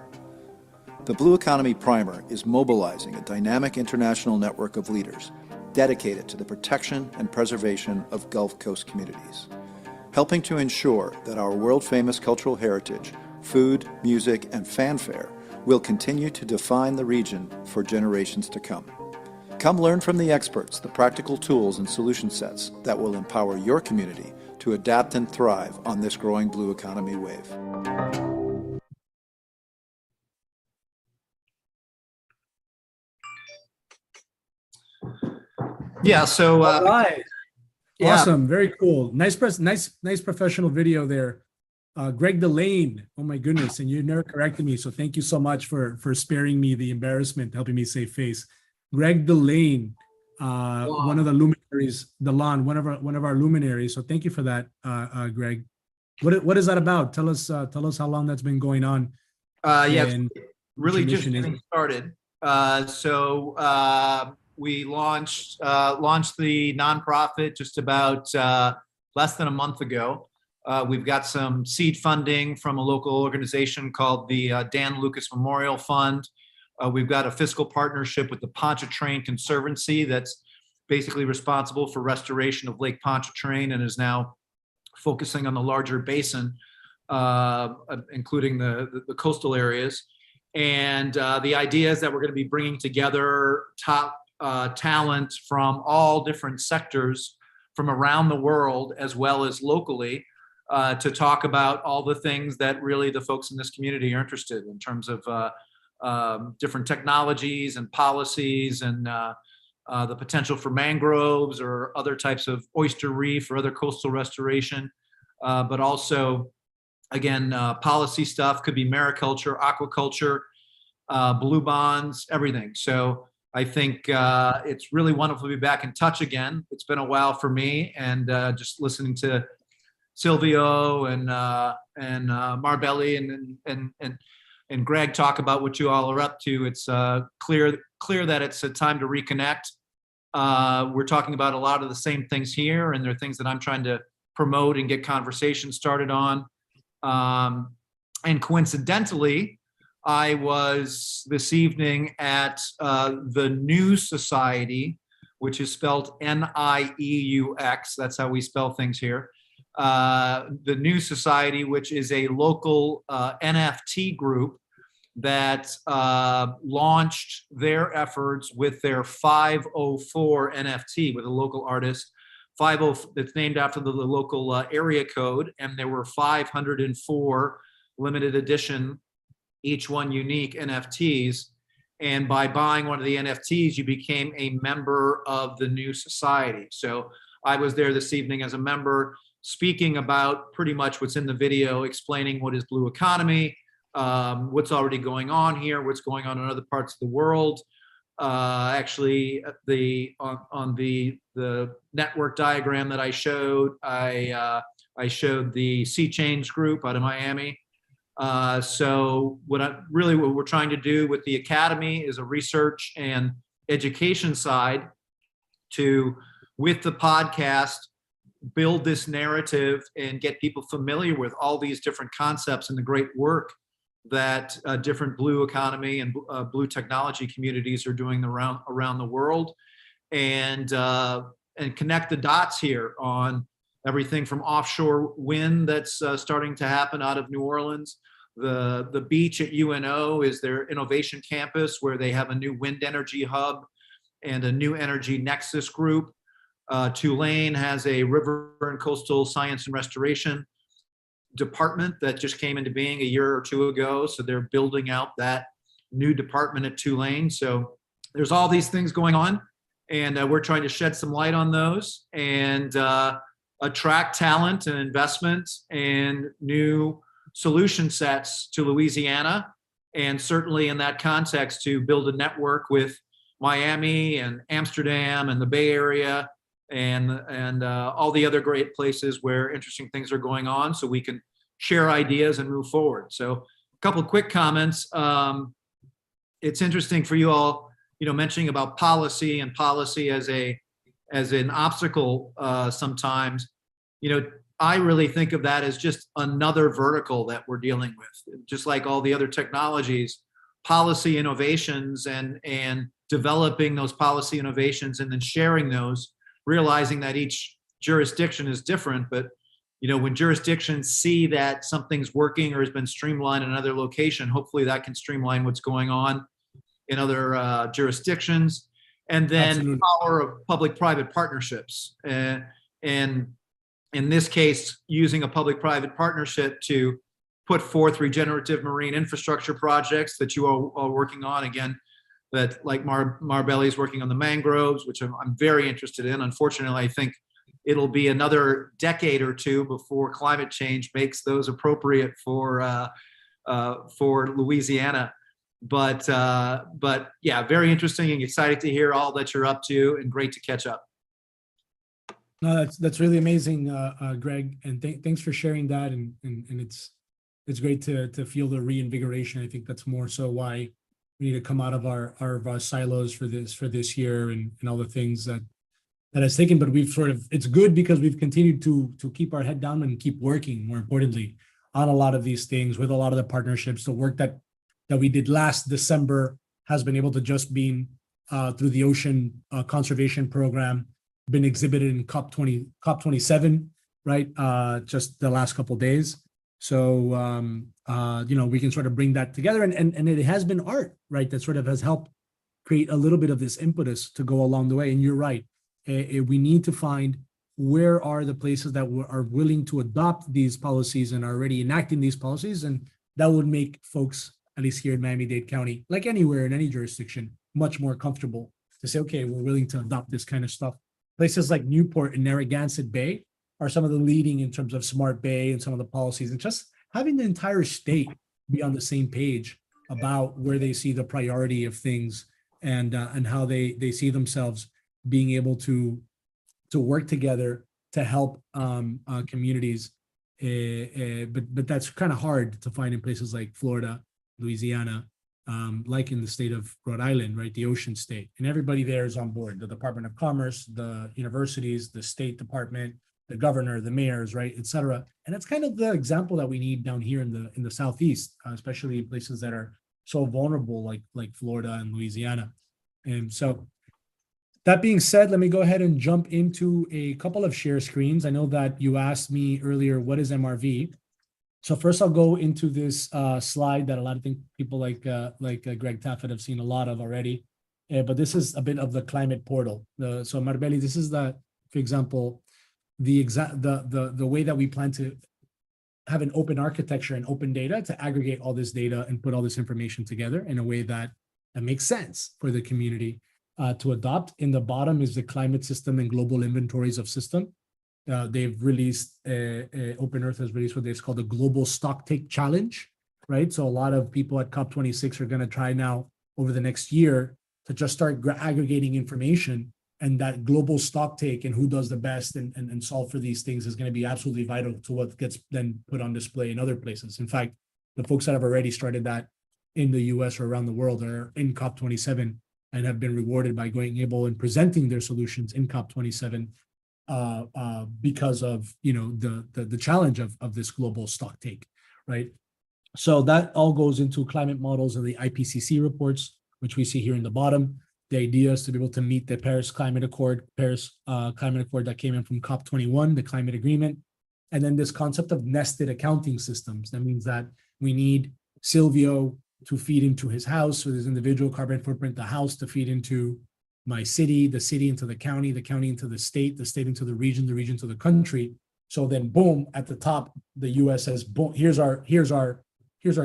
The Blue Economy Primer is mobilizing a dynamic international network of leaders dedicated to the protection and preservation of Gulf Coast communities, helping to ensure that our world-famous cultural heritage, food, music, and fanfare will continue to define the region for generations to come. Come learn from the experts the practical tools and solution sets that will empower your community to adapt and thrive on this growing blue economy wave. Yeah. So. All right. Yeah. Awesome. Very cool. Nice professional video there. Greg Delane. Oh my goodness. And you never corrected me. So thank you so much for sparing me the embarrassment, helping me save face. Greg Delane, one of the luminaries, Delon, one of our luminaries. So thank you for that, Greg. What is that about? Tell us how long that's been going on. Yeah, and really just mission is- getting started. We launched the nonprofit just about less than a month ago. We've got some seed funding from a local organization called the Dan Lucas Memorial Fund. We've got a fiscal partnership with the Pontchartrain Conservancy that's basically responsible for restoration of Lake Pontchartrain and is now focusing on the larger basin, including the coastal areas. And the idea is that we're going to be bringing together top talent from all different sectors from around the world as well as locally to talk about all the things that really the folks in this community are interested in terms of different technologies and policies and the potential for mangroves or other types of oyster reef or other coastal restoration, but also, again, policy stuff could be mariculture, aquaculture, blue bonds, everything. So I think it's really wonderful to be back in touch again. It's been a while for me, and just listening to Silvio and Marbelli and Greg talk about what you all are up to. It's clear that it's a time to reconnect. We're talking about a lot of the same things here, and there are things that I'm trying to promote and get conversations started on. And coincidentally, I was this evening at the New Society, which is spelled N-I-E-U-X. That's how we spell things here. The New Society, which is a local NFT group that launched their efforts with their 504 NFT with a local artist. 50, that's named after the local area code, and there were 504 limited edition, each one unique NFTs. And by buying one of the NFTs, you became a member of the New Society. So I was there this evening as a member, speaking about pretty much what's in the video, explaining what is blue economy, what's already going on here, what's going on in other parts of the world. Actually, on the network diagram that I showed, I showed the Sea Change group out of Miami. So what we're trying to do with the Academy is a research and education side to, with the podcast, build this narrative and get people familiar with all these different concepts and the great work that different blue economy and blue technology communities are doing around the world, and connect the dots here on everything from offshore wind that's starting to happen out of New Orleans. The beach at UNO is their innovation campus, where they have a new wind energy hub and a new energy nexus group. Tulane has a river and coastal science and restoration department that just came into being a year or two ago. So they're building out that new department at Tulane. So there's all these things going on, and we're trying to shed some light on those and attract talent and investment and new solution sets to Louisiana. And certainly in that context, to build a network with Miami and Amsterdam and the Bay Area and all the other great places where interesting things are going on, so we can share ideas and move forward. So a couple quick comments. It's interesting for you all, mentioning about policy and policy as an obstacle sometimes. I really think of that as just another vertical that we're dealing with. Just like all the other technologies, policy innovations and developing those policy innovations and then sharing those, realizing that each jurisdiction is different. But when jurisdictions see that something's working or has been streamlined in another location, hopefully that can streamline what's going on in other jurisdictions. And then Absolutely. The power of public-private partnerships. And in this case, using a public-private partnership to put forth regenerative marine infrastructure projects that you are working on. Again, that like Marbelli's working on the mangroves, which I'm very interested in. Unfortunately, I think it'll be another decade or two before climate change makes those appropriate for Louisiana. But yeah, very interesting and excited to hear all that you're up to, and great to catch up. No, that's really amazing, Greg, and thanks for sharing that. And it's great to feel the reinvigoration. I think that's more so why we need to come out of our silos for this year and all the things that has taken. But it's good because we've continued to keep our head down and keep working, more importantly, on a lot of these things with a lot of the partnerships. The work that we did last December has been able to just be through the Ocean Conservation Program, been exhibited in COP27, right? Just the last couple of days. So, we can sort of bring that together, and it has been art, right? That sort of has helped create a little bit of this impetus to go along the way. And you're right. We need to find where are the places that are willing to adopt these policies and are already enacting these policies. And that would make folks, at least here in Miami-Dade County, like anywhere in any jurisdiction, much more comfortable to say, okay, we're willing to adopt this kind of stuff. Places like Newport and Narragansett Bay are some of the leading in terms of Smart Bay and some of the policies, and just having the entire state be on the same page about where they see the priority of things and how they see themselves being able to work together to help communities. But that's kind of hard to find in places like Florida Louisiana, like in the state of Rhode Island, right, the ocean state, and everybody there is on board. The Department of Commerce, the universities, the State Department, the governor, the mayors, right, et cetera. And that's kind of the example that we need down here in the Southeast, especially places that are so vulnerable, like Florida and Louisiana. And so, that being said, let me go ahead and jump into a couple of share screens. I know that you asked me earlier, what is MRV? So first I'll go into this slide that a lot of people like Greg Taffet have seen a lot of already. But this is a bit of the climate portal. So Marbelli, this is for example, the way that we plan to have an open architecture and open data to aggregate all this data and put all this information together in a way that makes sense for the community to adopt. In the bottom is the climate system and global inventories of system. They've released, Open Earth has released what they call the Global Stocktake Challenge, right? So a lot of people at COP26 are going to try now over the next year to just start aggregating information, and that global stocktake and who does the best and solve for these things is going to be absolutely vital to what gets then put on display in other places. In fact, the folks that have already started that in the US or around the world are in COP27 and have been rewarded by going able and presenting their solutions in COP27 because of the challenge of this global stocktake, right? So that all goes into climate models and the IPCC reports, which we see here in the bottom. The idea is to be able to meet the Paris Climate Accord that came in from COP21, the climate agreement. And then this concept of nested accounting systems. That means that we need Silvio to feed into his house with his individual carbon footprint, the house to feed into my city, the city into the county into the state into the region to the country. So then boom, at the top, the US says, boom, here's our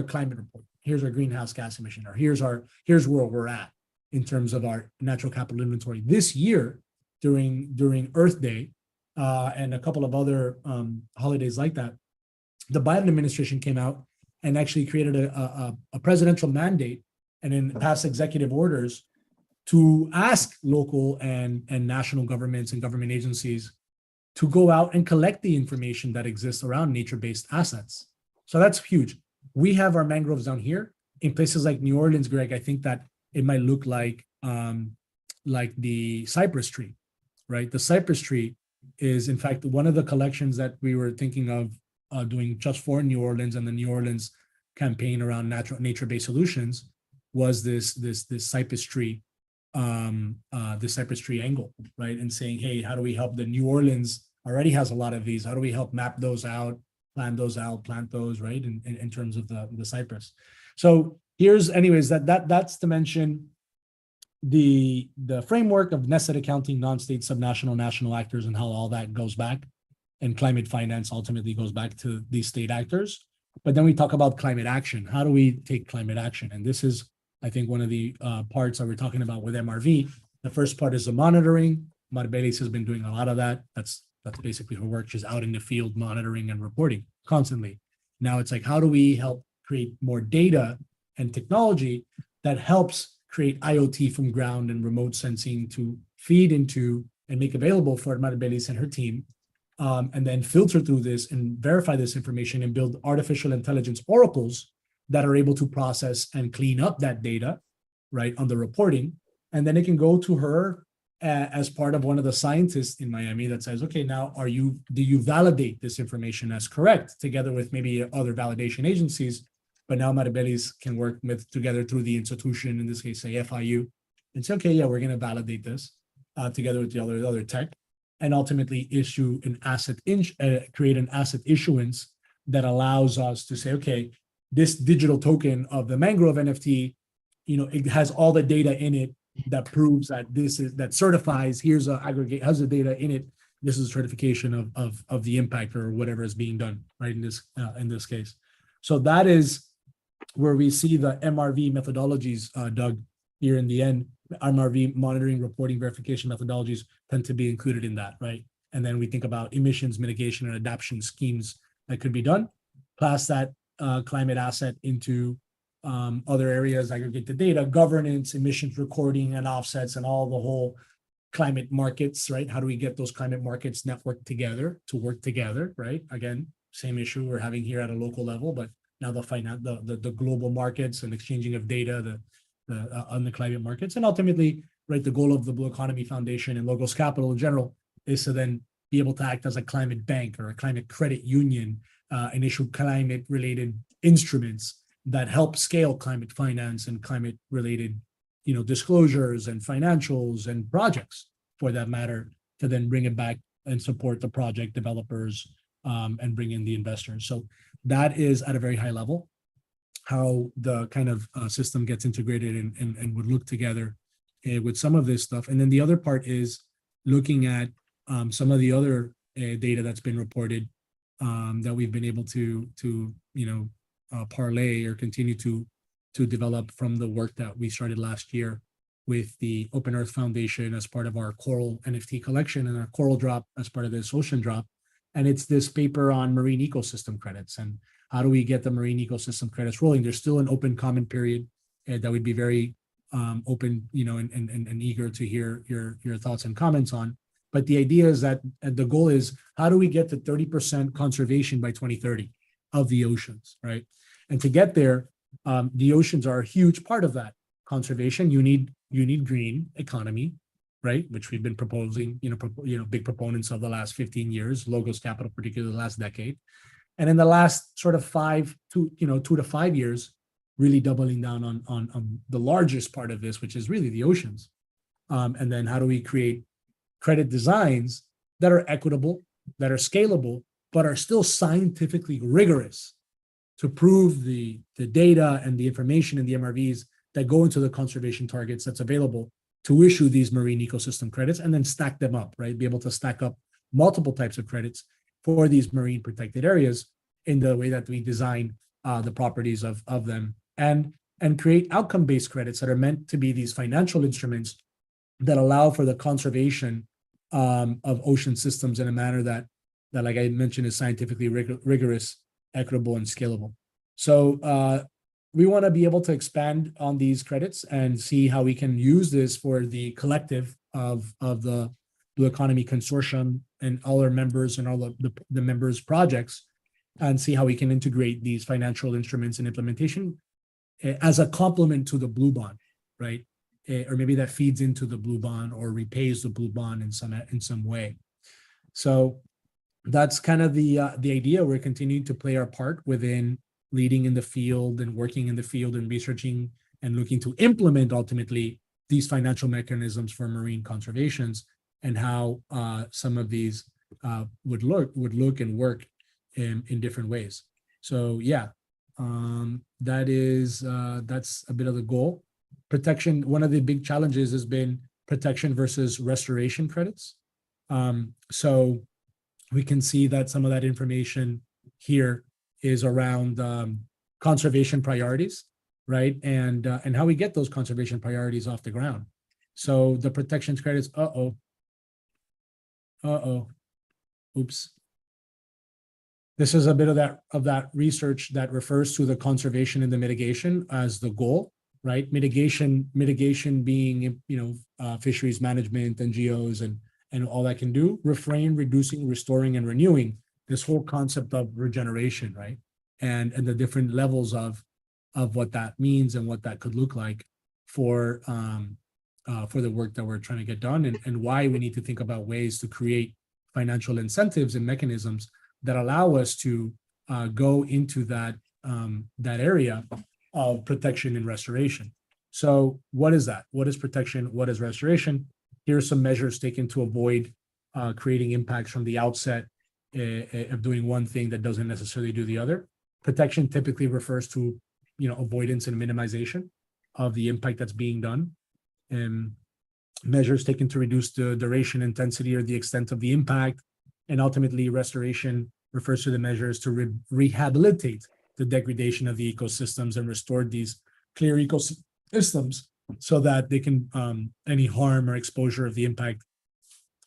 climate report. Here's our greenhouse gas emission, or here's where we're at in terms of our natural capital inventory. This year, during Earth Day, and a couple of other holidays like that, the Biden administration came out and actually created a presidential mandate and then passed executive orders to ask local and national governments and government agencies to go out and collect the information that exists around nature-based assets. So that's huge. We have our mangroves down here. In places like New Orleans, Greg, I think that it might look like the cypress tree, right? The cypress tree is, in fact, one of the collections that we were thinking of doing just for New Orleans, and the New Orleans campaign around nature-based solutions was this cypress tree, the cypress tree angle, right? And saying, hey, how do we help? The New Orleans already has a lot of these. How do we help map those out, plant those, right? In terms of the cypress. So here's, anyways, that's to mention the framework of nested accounting, non-state, subnational, national actors, and how all that goes back. And climate finance ultimately goes back to these state actors. But then we talk about climate action. How do we take climate action? And this is, I think, one of the parts that we're talking about with MRV. The first part is the monitoring. Marbelis has been doing a lot of that. That's basically her work. She's out in the field monitoring and reporting constantly. Now it's like, how do we help create more data and technology that helps create IoT from ground and remote sensing to feed into and make available for Marbelis and her team, and then filter through this and verify this information and build artificial intelligence oracles that are able to process and clean up that data, right, on the reporting. And then it can go to her as part of one of the scientists in Miami that says, okay, now do you validate this information as correct, together with maybe other validation agencies? But now Marbelis can work together through the institution, in this case, say FIU, and say, okay, yeah, we're going to validate this together with the other tech, and ultimately issue an create an asset issuance that allows us to say, okay, this digital token of the Mangrove NFT, it has all the data in it that proves that that certifies, has the data in it. This is a certification of the impact or whatever is being done, right? In this case. So that is where we see the MRV methodologies, Doug, here in the end. MRV monitoring, reporting, verification methodologies tend to be included in that, right? And then we think about emissions mitigation and adaptation schemes that could be done, plus that climate asset into other areas, aggregate the data, governance, emissions recording and offsets, and all the whole climate markets, right? How do we get those climate markets networked together to work together, right? Again, same issue we're having here at a local level, but now the global markets and exchanging of data, on the climate markets. And ultimately, right, the goal of the Blue Economy Foundation and Logos Capital in general is to then be able to act as a climate bank or a climate credit union and issue climate-related instruments that help scale climate finance and climate-related, disclosures and financials and projects, for that matter, to then bring it back and support the project developers and bring in the investors. So that is at a very high level how the kind of system gets integrated and would look together with some of this stuff. And then the other part is looking at some of the other data that's been reported that we've been able to parlay or continue to develop from the work that we started last year with the Open Earth Foundation as part of our Coral NFT collection and our Coral Drop as part of this Ocean Drop. And it's this paper on marine ecosystem credits and how do we get the marine ecosystem credits rolling. There's still an open comment period that we'd be very open, and eager to hear your thoughts and comments on. But the idea is that the goal is how do we get to 30% conservation by 2030 of the oceans, right? And to get there, the oceans are a huge part of that conservation. You need green economy, right? Which we've been proposing, big proponents of the last 15 years, Logos Capital, particularly the last decade. And in the last sort of 2 to 5 years, really doubling down on the largest part of this, which is really the oceans. And then how do we create credit designs that are equitable, that are scalable, but are still scientifically rigorous to prove the data and the information and the MRVs that go into the conservation targets that's available to issue these marine ecosystem credits and then stack them up, right? Be able to stack up multiple types of credits for these marine protected areas in the way that we design the properties of them and create outcome-based credits that are meant to be these financial instruments that allow for the conservation of ocean systems in a manner that like I mentioned, is scientifically rigorous, equitable, and scalable. So we want to be able to expand on these credits and see how we can use this for the collective of the Blue Economy Consortium and all our members and all the members' projects, and see how we can integrate these financial instruments and implementation as a complement to the blue bond, right? Or maybe that feeds into the blue bond or repays the blue bond in some way. So that's kind of the idea. We're continuing to play our part within leading in the field and working in the field and researching and looking to implement ultimately these financial mechanisms for marine conservations and how some of these would look and work in different ways. So yeah, that's a bit of the goal. Protection, one of the big challenges has been protection versus restoration credits. So we can see that some of that information here is around conservation priorities, right? And how we get those conservation priorities off the ground. So the protection credits, oops. This is a bit of that research that refers to the conservation and the mitigation as the goal, right? Mitigation being, fisheries management, NGOs, and all that can do, refrain, reducing, restoring, and renewing, this whole concept of regeneration, right? And the different levels of what that means and what that could look like for the work that we're trying to get done, and why we need to think about ways to create financial incentives and mechanisms that allow us to go into that area of protection and restoration. So what is that? What is protection? What is restoration? Here are some measures taken to avoid creating impacts from the outset of doing one thing that doesn't necessarily do the other. Protection typically refers to, avoidance and minimization of the impact that's being done. And measures taken to reduce the duration, intensity, or the extent of the impact. And ultimately, restoration refers to the measures to rehabilitate the degradation of the ecosystems and restore these clear ecosystems so that they can, any harm or exposure of the impact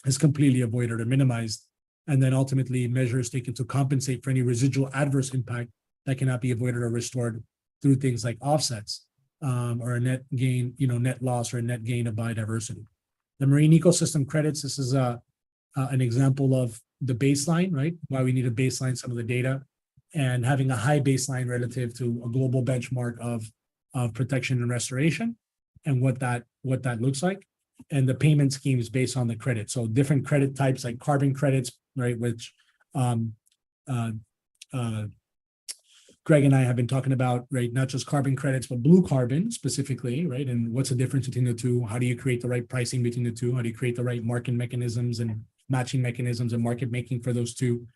is completely avoided or minimized. And then ultimately, measures taken to compensate for any residual adverse impact that cannot be avoided or restored through things like offsets or a net gain, net loss or a net gain of biodiversity. The marine ecosystem credits, this is an example of the baseline, right? Why we need to baseline some of the data and having a high baseline relative to a global benchmark of protection and restoration, and what that looks like, and the payment schemes based on the credit. So different credit types like carbon credits, right, which uh, Greg and I have been talking about, right, not just carbon credits, but blue carbon specifically, right? And what's the difference between the two? How do you create the right pricing between the two? How do you create the right market mechanisms and matching mechanisms and market making for those two?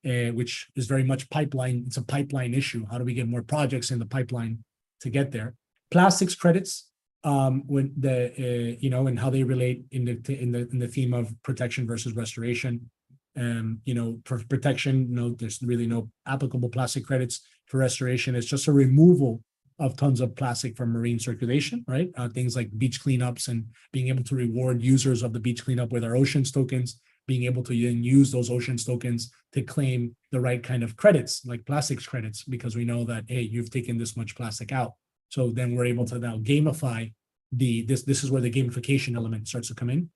Which is very much pipeline. It's a pipeline issue. How do we get more projects in the pipeline to get there? Plastics credits, when the and how they relate in the theme of protection versus restoration. For protection, there's really no applicable plastic credits. For restoration, it's just a removal of tons of plastic from marine circulation, right? Things like beach cleanups and being able to reward users of the beach cleanup with our oceans tokens, being able to then use those oceans tokens to claim the right kind of credits, like plastics credits, because we know that, hey, you've taken this much plastic out. So then we're able to now gamify this is where the gamification element starts to come in.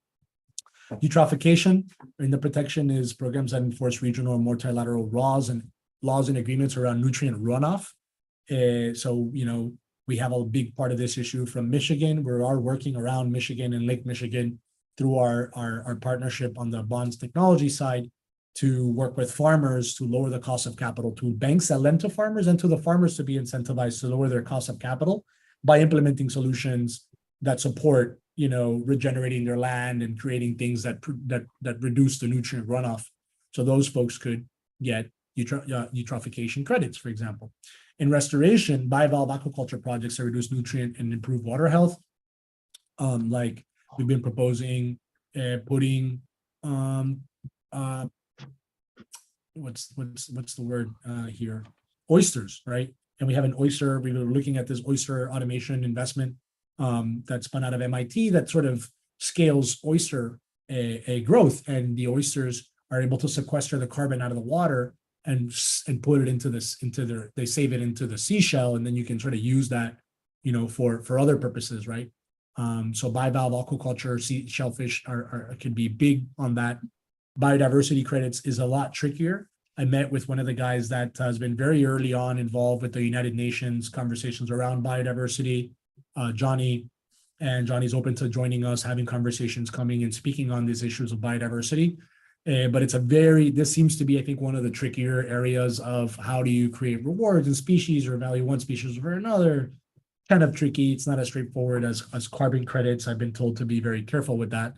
Eutrophication in the protection is programs that enforce regional and multilateral laws and agreements around nutrient runoff. So we have a big part of this issue from Michigan. We are working around Michigan and Lake Michigan through our partnership on the bonds technology side to work with farmers to lower the cost of capital, to banks that lend to farmers, and to the farmers to be incentivized to lower their cost of capital by implementing solutions that support regenerating their land and creating things that reduce the nutrient runoff. So those folks could get eutrophication credits, for example. In restoration, bivalve aquaculture projects that reduce nutrient and improve water health. Like we've been proposing putting what's the word here? Oysters, right? And we have we were looking at this oyster automation investment that spun out of MIT that sort of scales oyster growth, and the oysters are able to sequester the carbon out of the water and put it they save it into the seashell, and then you can sort of use that, for other purposes, right? So bivalve aquaculture, sea shellfish can be big on that. Biodiversity credits is a lot trickier. I met with one of the guys that has been very early on involved with the United Nations conversations around biodiversity, Johnny, and Johnny's open to joining us, having conversations, coming and speaking on these issues of biodiversity. But this seems to be, I think, one of the trickier areas of how do you create rewards in species or value one species over another. Kind of tricky. It's not as straightforward as carbon credits. I've been told to be very careful with that.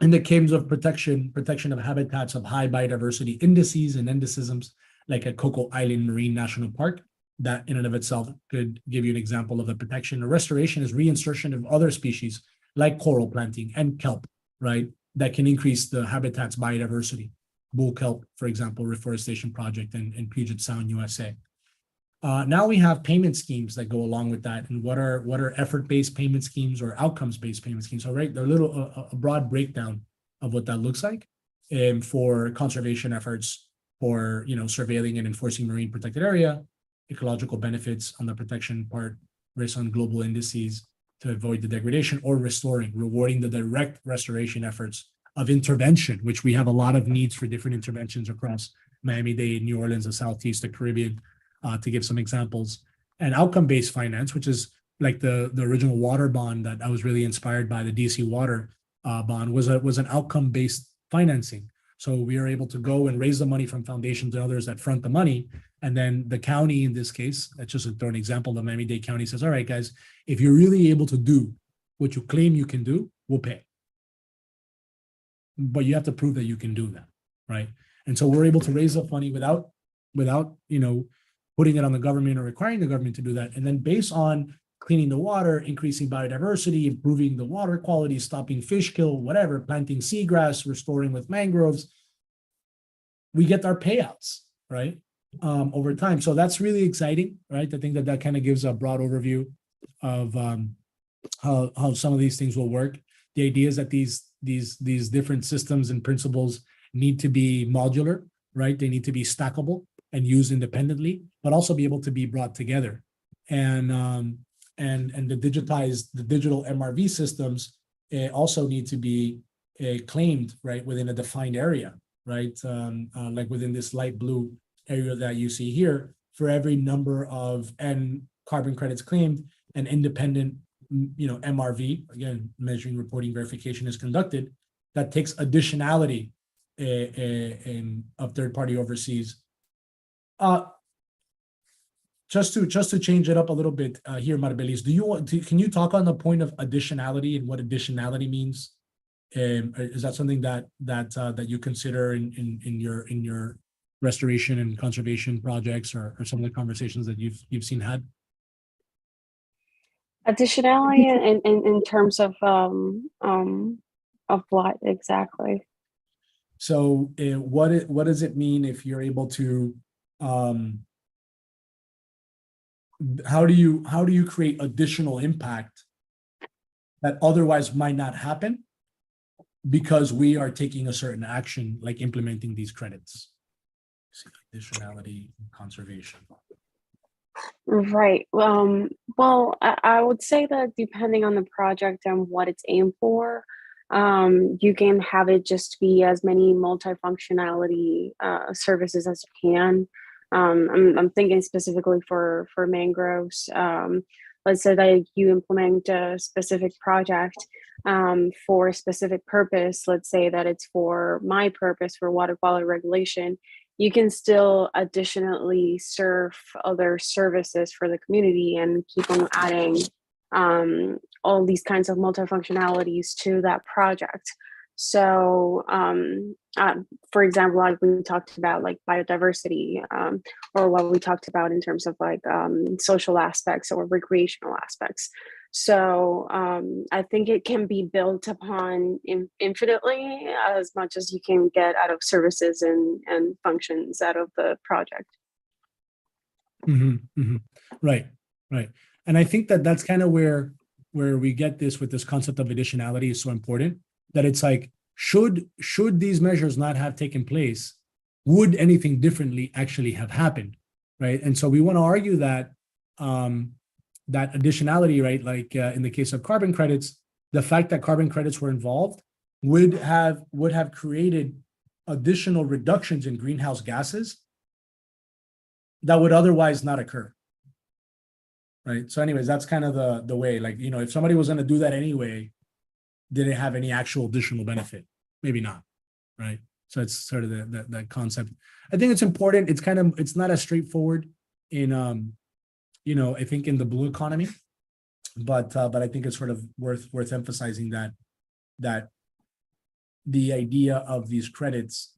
In the claims of protection of habitats of high biodiversity indices and indicisms, like at Coco Island Marine National Park, that in and of itself could give you an example of the protection. Or restoration is reinsertion of other species like coral planting and kelp, right? That can increase the habitat's biodiversity. Bull kelp, for example, reforestation project in Puget Sound, USA. Now we have payment schemes that go along with that. And what are effort-based payment schemes or outcomes-based payment schemes? So right, they're a broad breakdown of what that looks like for conservation efforts, for surveilling and enforcing marine protected area, ecological benefits on the protection part, based on global indices to avoid the degradation, or rewarding the direct restoration efforts of intervention, which we have a lot of needs for different interventions across Miami-Dade, New Orleans, the Southeast, the Caribbean, to give some examples. And outcome-based finance, which is like the original water bond that I was really inspired by, the DC Water bond, was an outcome-based financing. So we are able to go and raise the money from foundations and others that front the money. And then the county, in this case, that's just to throw an example, the Miami-Dade County says, all right, guys, if you're really able to do what you claim you can do, we'll pay. But you have to prove that you can do that, right? And so we're able to raise up money without putting it on the government or requiring the government to do that. And then based on cleaning the water, increasing biodiversity, improving the water quality, stopping fish kill, whatever, planting seagrass, restoring with mangroves, we get our payouts, right? Over time. So that's really exciting, right? I think that kind of gives a broad overview of how some of these things will work. The idea is that these different systems and principles need to be modular, right? They need to be stackable and used independently, but also be able to be brought together. And the digital MRV systems also need to be claimed, right, within a defined area, right? Like within this light blue area that you see here, for every number of N carbon credits claimed, an independent, MRV, again, measuring, reporting, verification is conducted, that takes additionality of third-party overseas. Just to change it up a little bit here, Marbelis, can you talk on the point of additionality and what additionality means? Is that something that you consider in your restoration and conservation projects, or some of the conversations that you've seen had? Additionality in terms of what exactly? So what does it mean if you're able to, how do you create additional impact that otherwise might not happen because we are taking a certain action, like implementing these credits? Additionality and conservation. Right. Well, I would say that depending on the project and what it's aimed for, you can have it just be as many multifunctionality services as you can. I'm thinking specifically for mangroves. Let's say that you implement a specific project for a specific purpose. Let's say that it's for my purpose for water quality regulation. You can still additionally serve other services for the community and keep on adding all these kinds of multifunctionalities to that project. So, for example, like we talked about like biodiversity, or what we talked about in terms of like social aspects or recreational aspects. So I think it can be built upon infinitely as much as you can get out of services and functions out of the project. Right. And I think that's kind of where we get this with this concept of additionality is so important, that it's like, should these measures not have taken place, would anything differently actually have happened, right? And so we want to argue that that additionality, right, like in the case of carbon credits, the fact that carbon credits were involved would have created additional reductions in greenhouse gases that would otherwise not occur, right? So anyways, that's kind of the way, like, if somebody was going to do that anyway, did it have any actual additional benefit? Maybe not, right? So it's sort of that concept. I think it's important. It's not as straightforward in I think in the blue economy, but I think it's sort of worth emphasizing that the idea of these credits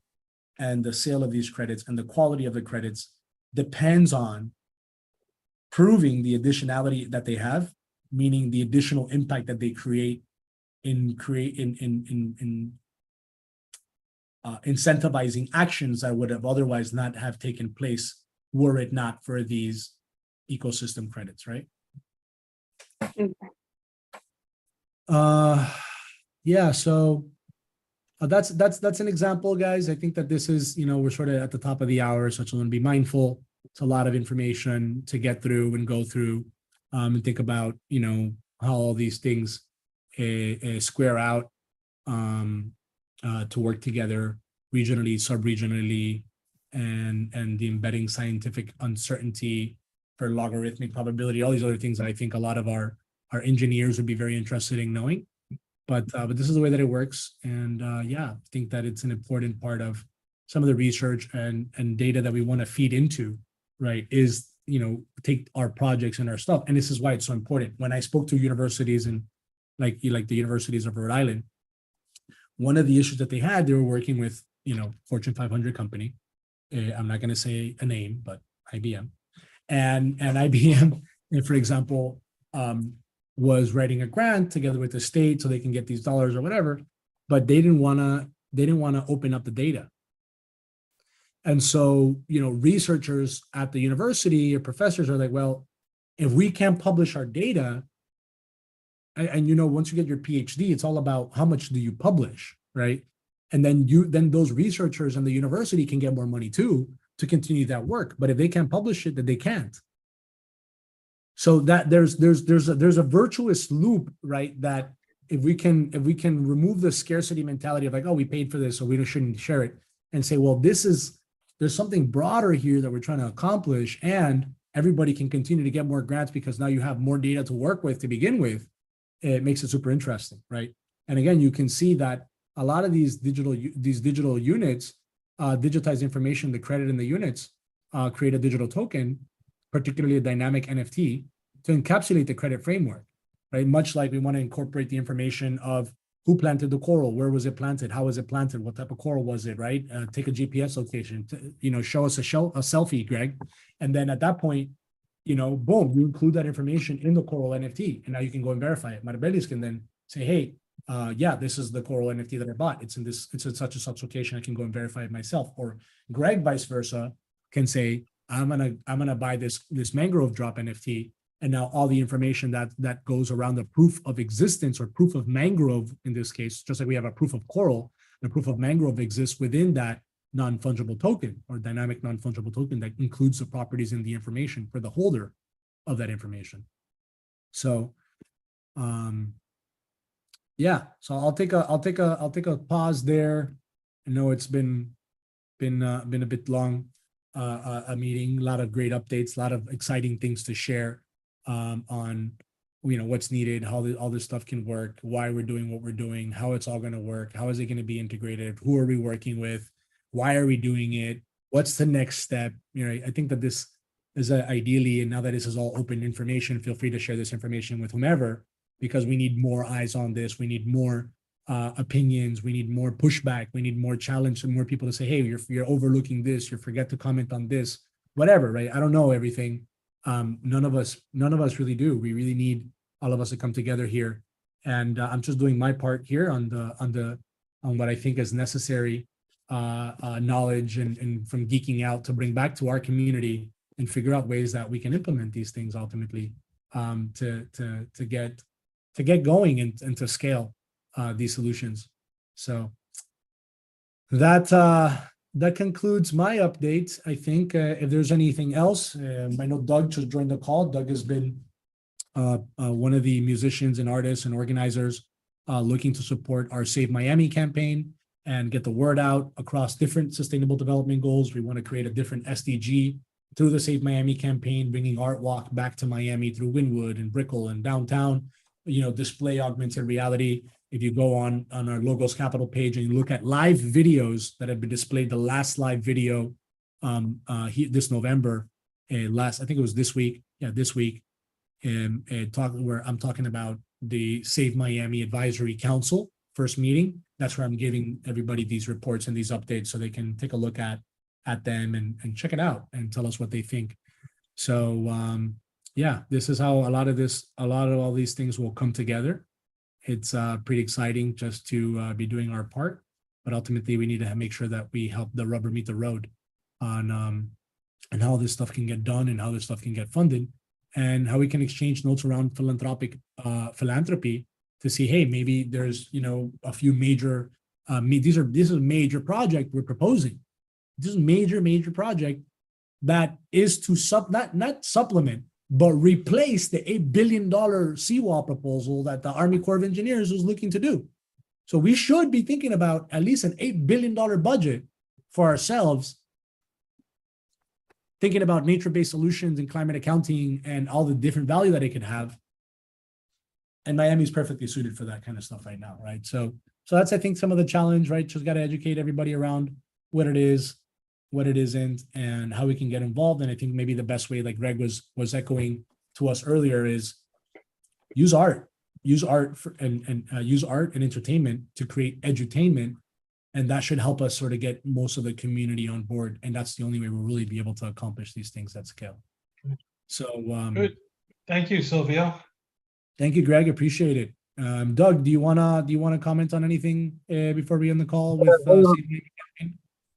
and the sale of these credits and the quality of the credits depends on proving the additionality that they have, meaning the additional impact that they create in incentivizing actions that would have otherwise not have taken place were it not for these ecosystem credits, right? Yeah, so that's an example, guys. I think that this is, we're sort of at the top of the hour, so I want to be mindful. It's a lot of information to get through and go through, and think about, how all these things square out to work together regionally, sub-regionally, and the embedding scientific uncertainty for logarithmic probability, all these other things that I think a lot of our engineers would be very interested in knowing. But this is the way that it works. And yeah, I think that it's an important part of some of the research and data that we want to feed into, right, is, take our projects and our stuff. And this is why it's so important. When I spoke to universities and like the universities of Rhode Island, one of the issues that they were working with, Fortune 500 company. I'm not going to say a name, but IBM. And IBM, for example, was writing a grant together with the state so they can get these dollars or whatever, but they didn't want to open up the data. And so, researchers at the university or professors are like, well, if we can't publish our data, and once you get your PhD, it's all about how much do you publish, right? And then those researchers and the university can get more money too to continue that work. But if they can't publish it, then they can't. So that there's a virtuous loop, right? That if we can remove the scarcity mentality of like, oh, we paid for this, so we shouldn't share it, and say, well, there's there's something broader here that we're trying to accomplish, and everybody can continue to get more grants because now you have more data to work with to begin with. It makes it super interesting, right? And again, you can see that a lot of these digital units, digitize information, the credit in the units, create a digital token, particularly a dynamic NFT, to encapsulate the credit framework, right? Much like we want to incorporate the information of who planted the coral, where was it planted, how was it planted, what type of coral was it, right? Take a GPS location, show us a selfie, Greg. And then at that point, boom, you include that information in the coral NFT, and now you can go and verify it. Marabelis can then say, hey, yeah, this is the coral NFT that I bought. It's in such and such location. I can go and verify it myself. Or Greg, vice versa, can say, I'm gonna buy this MangroveDrop NFT, and now all the information that goes around the proof of existence or proof of mangrove in this case, just like we have a proof of coral, the proof of mangrove exists within that non-fungible token or dynamic non-fungible token that includes the properties and the information for the holder of that information. So, yeah. So I'll take a pause there. I know it's been a bit long, a meeting, a lot of great updates, a lot of exciting things to share on what's needed, how all this stuff can work, why we're doing what we're doing, how it's all going to work, how is it going to be integrated, who are we working with, why are we doing it, what's the next step. I think that this is ideally, and now that this is all open information, feel free to share this information with whomever, because we need more eyes on this. We need more opinions. We need more pushback. We need more challenge and more people to say, hey, you're overlooking this. You forget to comment on this, whatever, right? I don't know everything. None of us really do. We really need all of us to come together here. And I'm just doing my part here on what I think is necessary knowledge and from geeking out to bring back to our community and figure out ways that we can implement these things ultimately to get going and to scale these solutions. So that concludes my update. I think if there's anything else, I know Doug just joined the call. Doug has been one of the musicians and artists and organizers looking to support our Save Miami campaign and get the word out across different sustainable development goals. We want to create a different SDG through the Save Miami campaign, bringing Art Walk back to Miami through Wynwood and Brickell and downtown, display augmented reality. If you go on our Logos Capital page and you look at live videos that have been displayed, the last live video this November, I think it was this week. Yeah, this week. Where I'm talking about the Save Miami Advisory Council first meeting. That's where I'm giving everybody these reports and these updates so they can take a look at them and check it out and tell us what they think. So yeah, this is how a lot of all these things will come together. It's pretty exciting just to be doing our part, but ultimately we need to make sure that we help the rubber meet the road on and how this stuff can get done and how this stuff can get funded and how we can exchange notes around philanthropy to see, hey, maybe there's a few major this is a major project we're proposing. This is a major project that is to not supplement, but replace the $8 billion seawall proposal that the Army Corps of Engineers was looking to do. So we should be thinking about at least an $8 billion budget for ourselves, thinking about nature-based solutions and climate accounting and all the different value that it could have. And Miami is perfectly suited for that kind of stuff right now, right? So that's, I think, some of the challenge, right? Just got to educate everybody around what it is, what it isn't, and how we can get involved. And I think maybe the best way, like Greg was echoing to us earlier, is use art and use art and entertainment to create edutainment, and that should help us sort of get most of the community on board. And that's the only way we'll really be able to accomplish these things at scale. So good. Thank you, Silvio. Thank you, Greg. Appreciate it. Doug, do you wanna comment on anything before we end the call with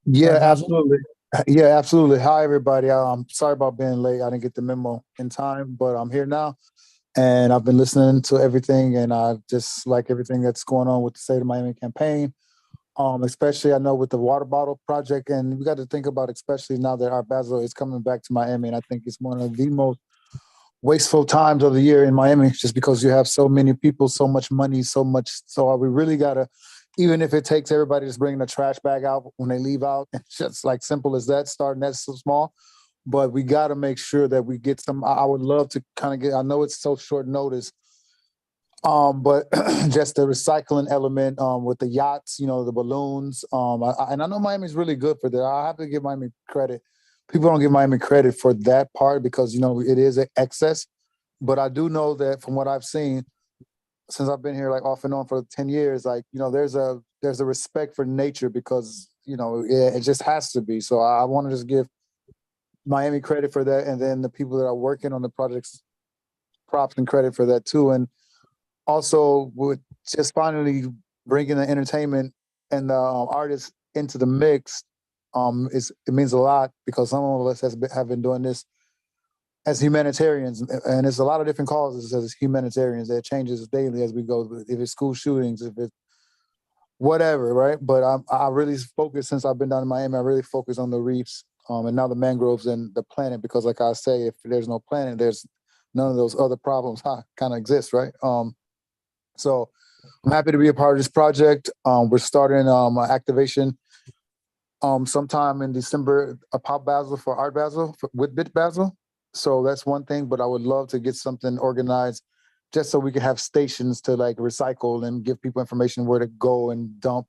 Yeah, absolutely. Yeah, absolutely. Hi, everybody. Sorry about being late. I didn't get the memo in time, but I'm here now. And I've been listening to everything, and I just like everything that's going on with the State of Miami campaign. Especially, I know with the water bottle project, and we got to think about, especially now that Art Basel is coming back to Miami, and I think it's one of the most wasteful times of the year in Miami, just because you have so many people, so much money, so we really got to even if it takes everybody just bringing the trash bag out when they leave out, it's just like simple as that, starting that so small. But we got to make sure that we get some. I would love to kind of get. I know it's so short notice, but just the recycling element with the yachts, the balloons. And I know Miami's really good for that. I have to give Miami credit. People don't give Miami credit for that part because it is an excess. But I do know that from what I've seen, since I've been here like off and on for 10 years, like, there's a respect for nature because, it just has to be. So I want to just give Miami credit for that. And then the people that are working on the projects, props and credit for that too. And also with just finally bringing the entertainment and the artists into the mix, it means a lot because some of us have been doing this as humanitarians, and it's a lot of different causes as humanitarians that changes daily as we go. If it's school shootings, if it's whatever, right? But I really focus since I've been down in Miami. I really focus on the reefs, and now the mangroves and the planet because, like I say, if there's no planet, there's none of those other problems kind of exist, right? So I'm happy to be a part of this project. We're starting activation sometime in December, a Pop Basel for Art Basel with Bit Basel. So that's one thing, but I would love to get something organized just so we can have stations to like recycle and give people information where to go and dump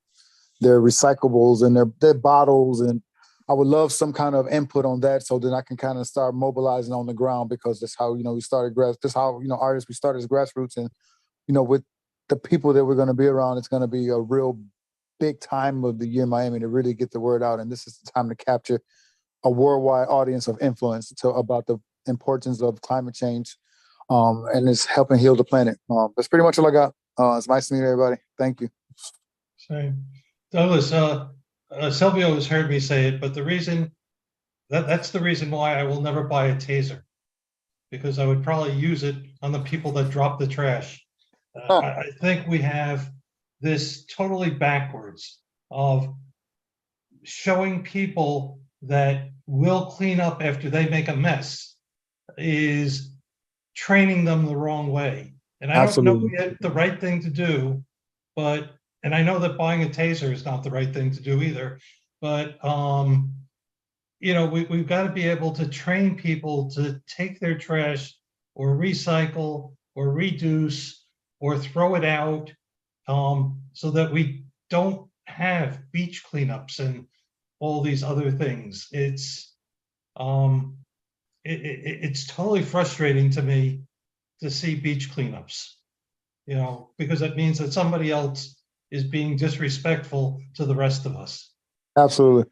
their recyclables and their bottles. And I would love some kind of input on that so then I can kind of start mobilizing on the ground because that's how, we started that's how, artists, we started as grassroots and, with the people that we're going to be around, it's going to be a real big time of the year in Miami to really get the word out. And this is the time to capture a worldwide audience of influence about the importance of climate change, and it's helping heal the planet. That's pretty much all I got. It's nice to meet everybody. Thank you. Same. Douglas, Silvio has heard me say it, but the reason that's the reason why I will never buy a taser, because I would probably use it on the people that drop the trash. I think we have this totally backwards of showing people that will clean up after they make a mess is training them the wrong way. And I don't know yet the right thing to do, and I know that buying a taser is not the right thing to do either, but we've got to be able to train people to take their trash or recycle or reduce or throw it out, so that we don't have beach cleanups and all these other things. It's totally frustrating to me to see beach cleanups, because it means that somebody else is being disrespectful to the rest of us. Absolutely.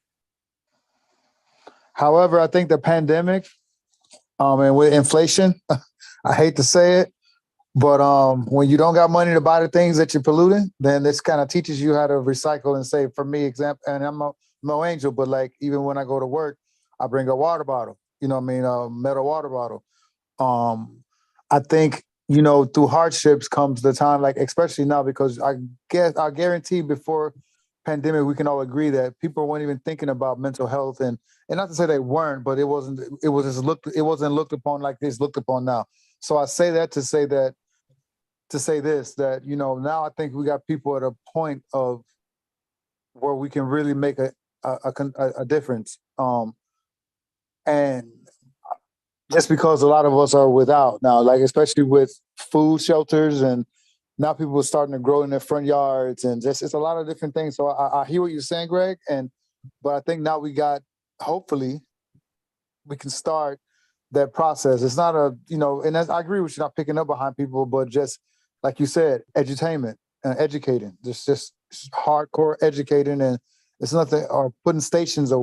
However, I think the pandemic, and with inflation, I hate to say it, but when you don't got money to buy the things that you're polluting, then this kind of teaches you how to recycle and save. For me, example, and I'm no angel, but like even when I go to work, I bring a water bottle, a metal water bottle. I think, through hardships comes the time, like especially now, because I guarantee before pandemic, we can all agree that people weren't even thinking about mental health and not to say they weren't, but it wasn't looked upon like this looked upon now. So I say that to say this, that, now I think we got people at a point of where we can really make a difference. And just because a lot of us are without now, like especially with food shelters, and now people are starting to grow in their front yards, and it's a lot of different things. So I hear what you're saying, Greg, but I think now hopefully we can start that process. It's not and I agree with you, not picking up behind people, but just like you said, edutainment and educating, just hardcore educating, and it's nothing, or putting stations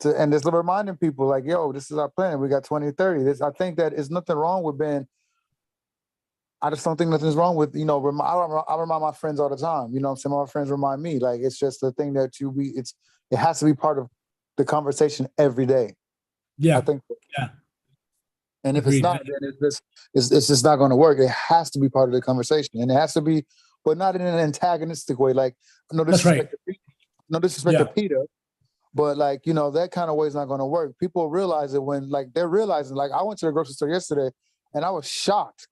and just reminding people like, yo, this is our plan. We got 2030. I think that is nothing wrong with I just don't think nothing's wrong with, I remind my friends all the time, some of my friends remind me, like, it's just the thing that it has to be part of the conversation every day. Yeah. I think. Yeah. And if Agreed. it's not, then it's just not going to work. It has to be part of the conversation, and it has to be, but not in an antagonistic way. Like, no disrespect, no disrespect to Peter, but like, that kind of way is not going to work. People realize it when, like, they're realizing, like, I went to the grocery store yesterday and I was shocked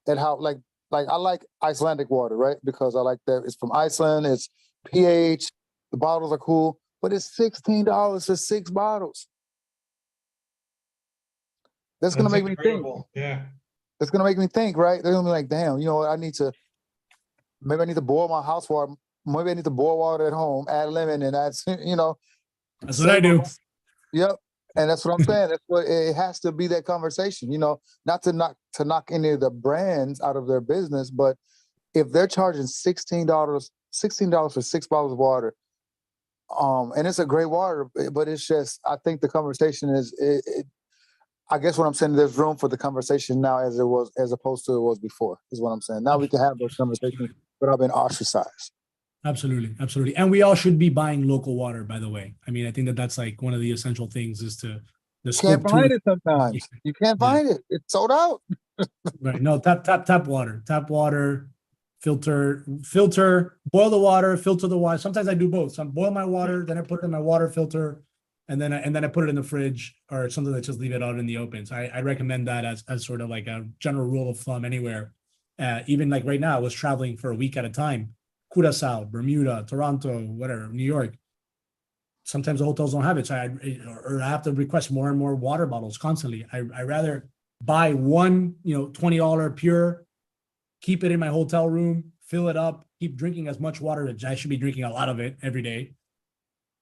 at how, like like I like Icelandic water, right? Because I like that it's from Iceland, it's pH, the bottles are cool, but it's $16 for 6 bottles. That's gonna make me think. incredible. Yeah. That's gonna make me think, right? They're gonna be like, damn, you know what? Maybe I need to boil my house water. Maybe I need to boil water at home, add lemon, and add, you know. That's what I do. Yep. And that's what I'm saying. That's what it has to be, that conversation, you know, not to knock any of the brands out of their business, but if they're charging $16 for 6 bottles of water, and it's a great water, but it's just, I think the conversation I guess what I'm saying, there's room for the conversation now as opposed to it was before, is what I'm saying. Now we can have those conversations without being ostracized. Absolutely, absolutely. And we all should be buying local water, by the way. I mean, I think that that's like one of the essential things is to You can't find it sometimes. You can't find it. It's sold out. Right. No, tap water, filter, boil the water, filter the water. Sometimes I do both. So I boil my water, then I put it in my water filter, and then I put it in the fridge or something that just leave it out in the open. So I recommend that as sort of like a general rule of thumb anywhere. Even like right now, I was traveling for a week at a time. Curacao, Bermuda, Toronto, whatever, New York. Sometimes the hotels don't have it, so I have to request more and more water bottles constantly. I rather buy one, $20 pure, keep it in my hotel room, fill it up, keep drinking as much water. I should be drinking a lot of it every day,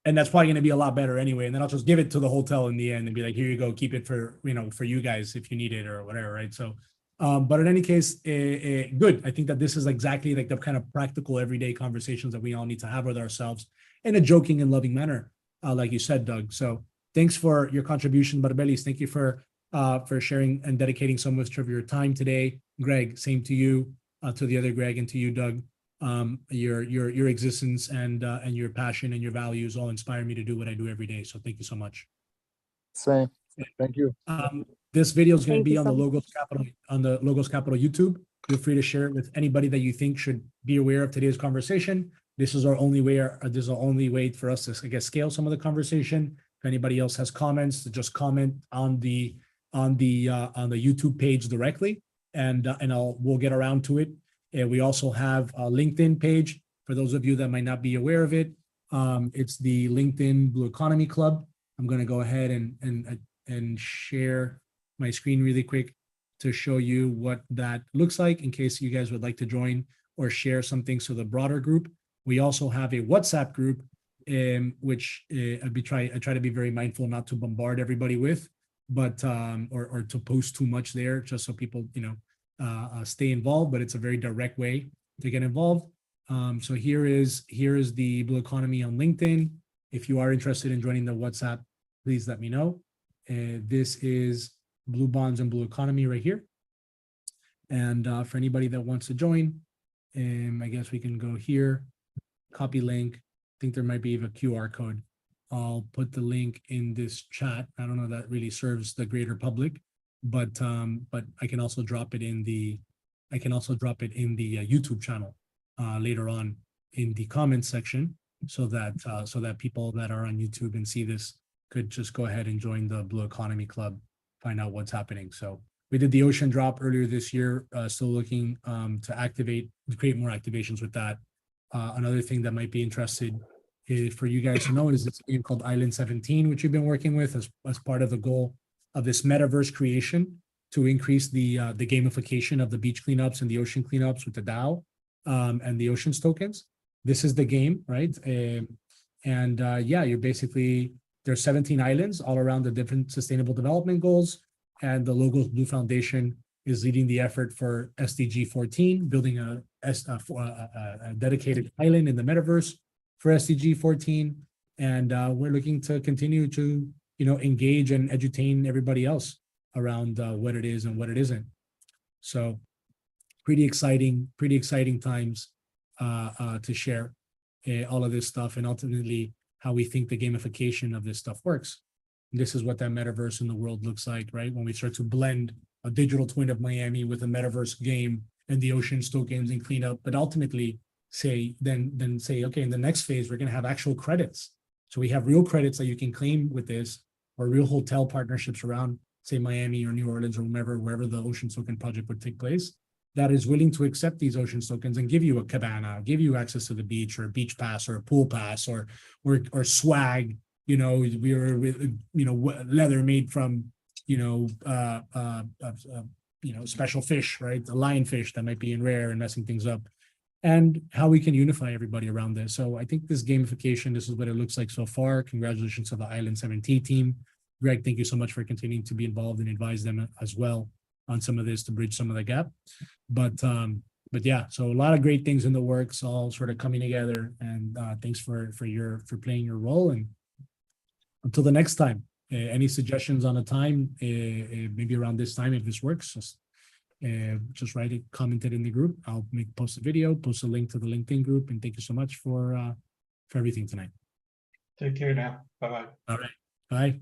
and that's probably going to be a lot better anyway. And then I'll just give it to the hotel in the end and be like, here you go, keep it for you guys if you need it or whatever, right? So. But in any case, good. I think that this is exactly like the kind of practical everyday conversations that we all need to have with ourselves in a joking and loving manner, like you said, Doug. So thanks for your contribution, Barbelis. Thank you for sharing and dedicating so much of your time today. Greg, same to you, to the other Greg, and to you, Doug. Your existence and your passion and your values all inspire me to do what I do every day. So thank you so much. Same. Thank you. This video is going to Thank be you on so the much. Logos Capital YouTube. Feel free to share it with anybody that you think should be aware of today's conversation. This is our only way for us to, I guess, scale some of the conversation. If anybody else has comments, to just comment on the YouTube page directly, and we'll get around to it. And we also have a LinkedIn page for those of you that might not be aware of it. It's the LinkedIn Blue Economy Club. I'm going to go ahead and share my screen really quick to show you what that looks like in case you guys would like to join or share some things to the broader group. We also have a WhatsApp group, which I try to be very mindful not to bombard everybody with, but or to post too much there, just so people stay involved. But it's a very direct way to get involved. So here is the Blue Economy on LinkedIn. If you are interested in joining the WhatsApp, please let me know. This is Blue Bonds and Blue Economy right here. And for anybody that wants to join, I guess we can go here, copy link. I think there might be a QR code. I'll put the link in this chat. I don't know if that really serves the greater public, but I can also drop it in the YouTube channel later on in the comments section, so that people that are on YouTube and see this could just go ahead and join the Blue Economy Club, find out what's happening. So we did the ocean drop earlier this year, still looking to create more activations with that. Another thing that might be interested for you guys to know is this game called Island 17, which we've been working with as part of the goal of this metaverse creation to increase the gamification of the beach cleanups and the ocean cleanups with the DAO and the oceans tokens. This is the game, right? You're basically, there's 17 islands all around the different sustainable development goals, and the Logos Blue Foundation is leading the effort for SDG 14, building a dedicated island in the metaverse for SDG 14, and we're looking to continue to engage and edutain everybody else around what it is and what it isn't. So pretty exciting times to share all of this stuff, and ultimately how we think the gamification of this stuff works. And this is what that metaverse in the world looks like, right? When we start to blend a digital twin of Miami with a metaverse game and the oceans tokens and cleanup, but ultimately say, okay, in the next phase, we're going to have actual credits. So we have real credits that you can claim with this, or real hotel partnerships around, say, Miami or New Orleans or wherever the ocean token project would take place. that is willing to accept these oceans tokens and give you a cabana, give you access to the beach or a beach pass or a pool pass or swag. You know, we were with, you know, leather made from, you know, special fish, right? The lionfish that might be in rare and messing things up, and how we can unify everybody around this. So I think this gamification, this is what it looks like so far. Congratulations to the Island 17 team. Greg, thank you so much for continuing to be involved and advise them as well on some of this to bridge some of the gap. But yeah, so a lot of great things in the works, all sort of coming together. And thanks for playing your role. And until the next time, any suggestions on a time, maybe around this time, if this works, just write it, comment it in the group. I'll post a video, post a link to the LinkedIn group. And thank you so much for everything tonight. Take care now. Bye-bye. All right. Bye.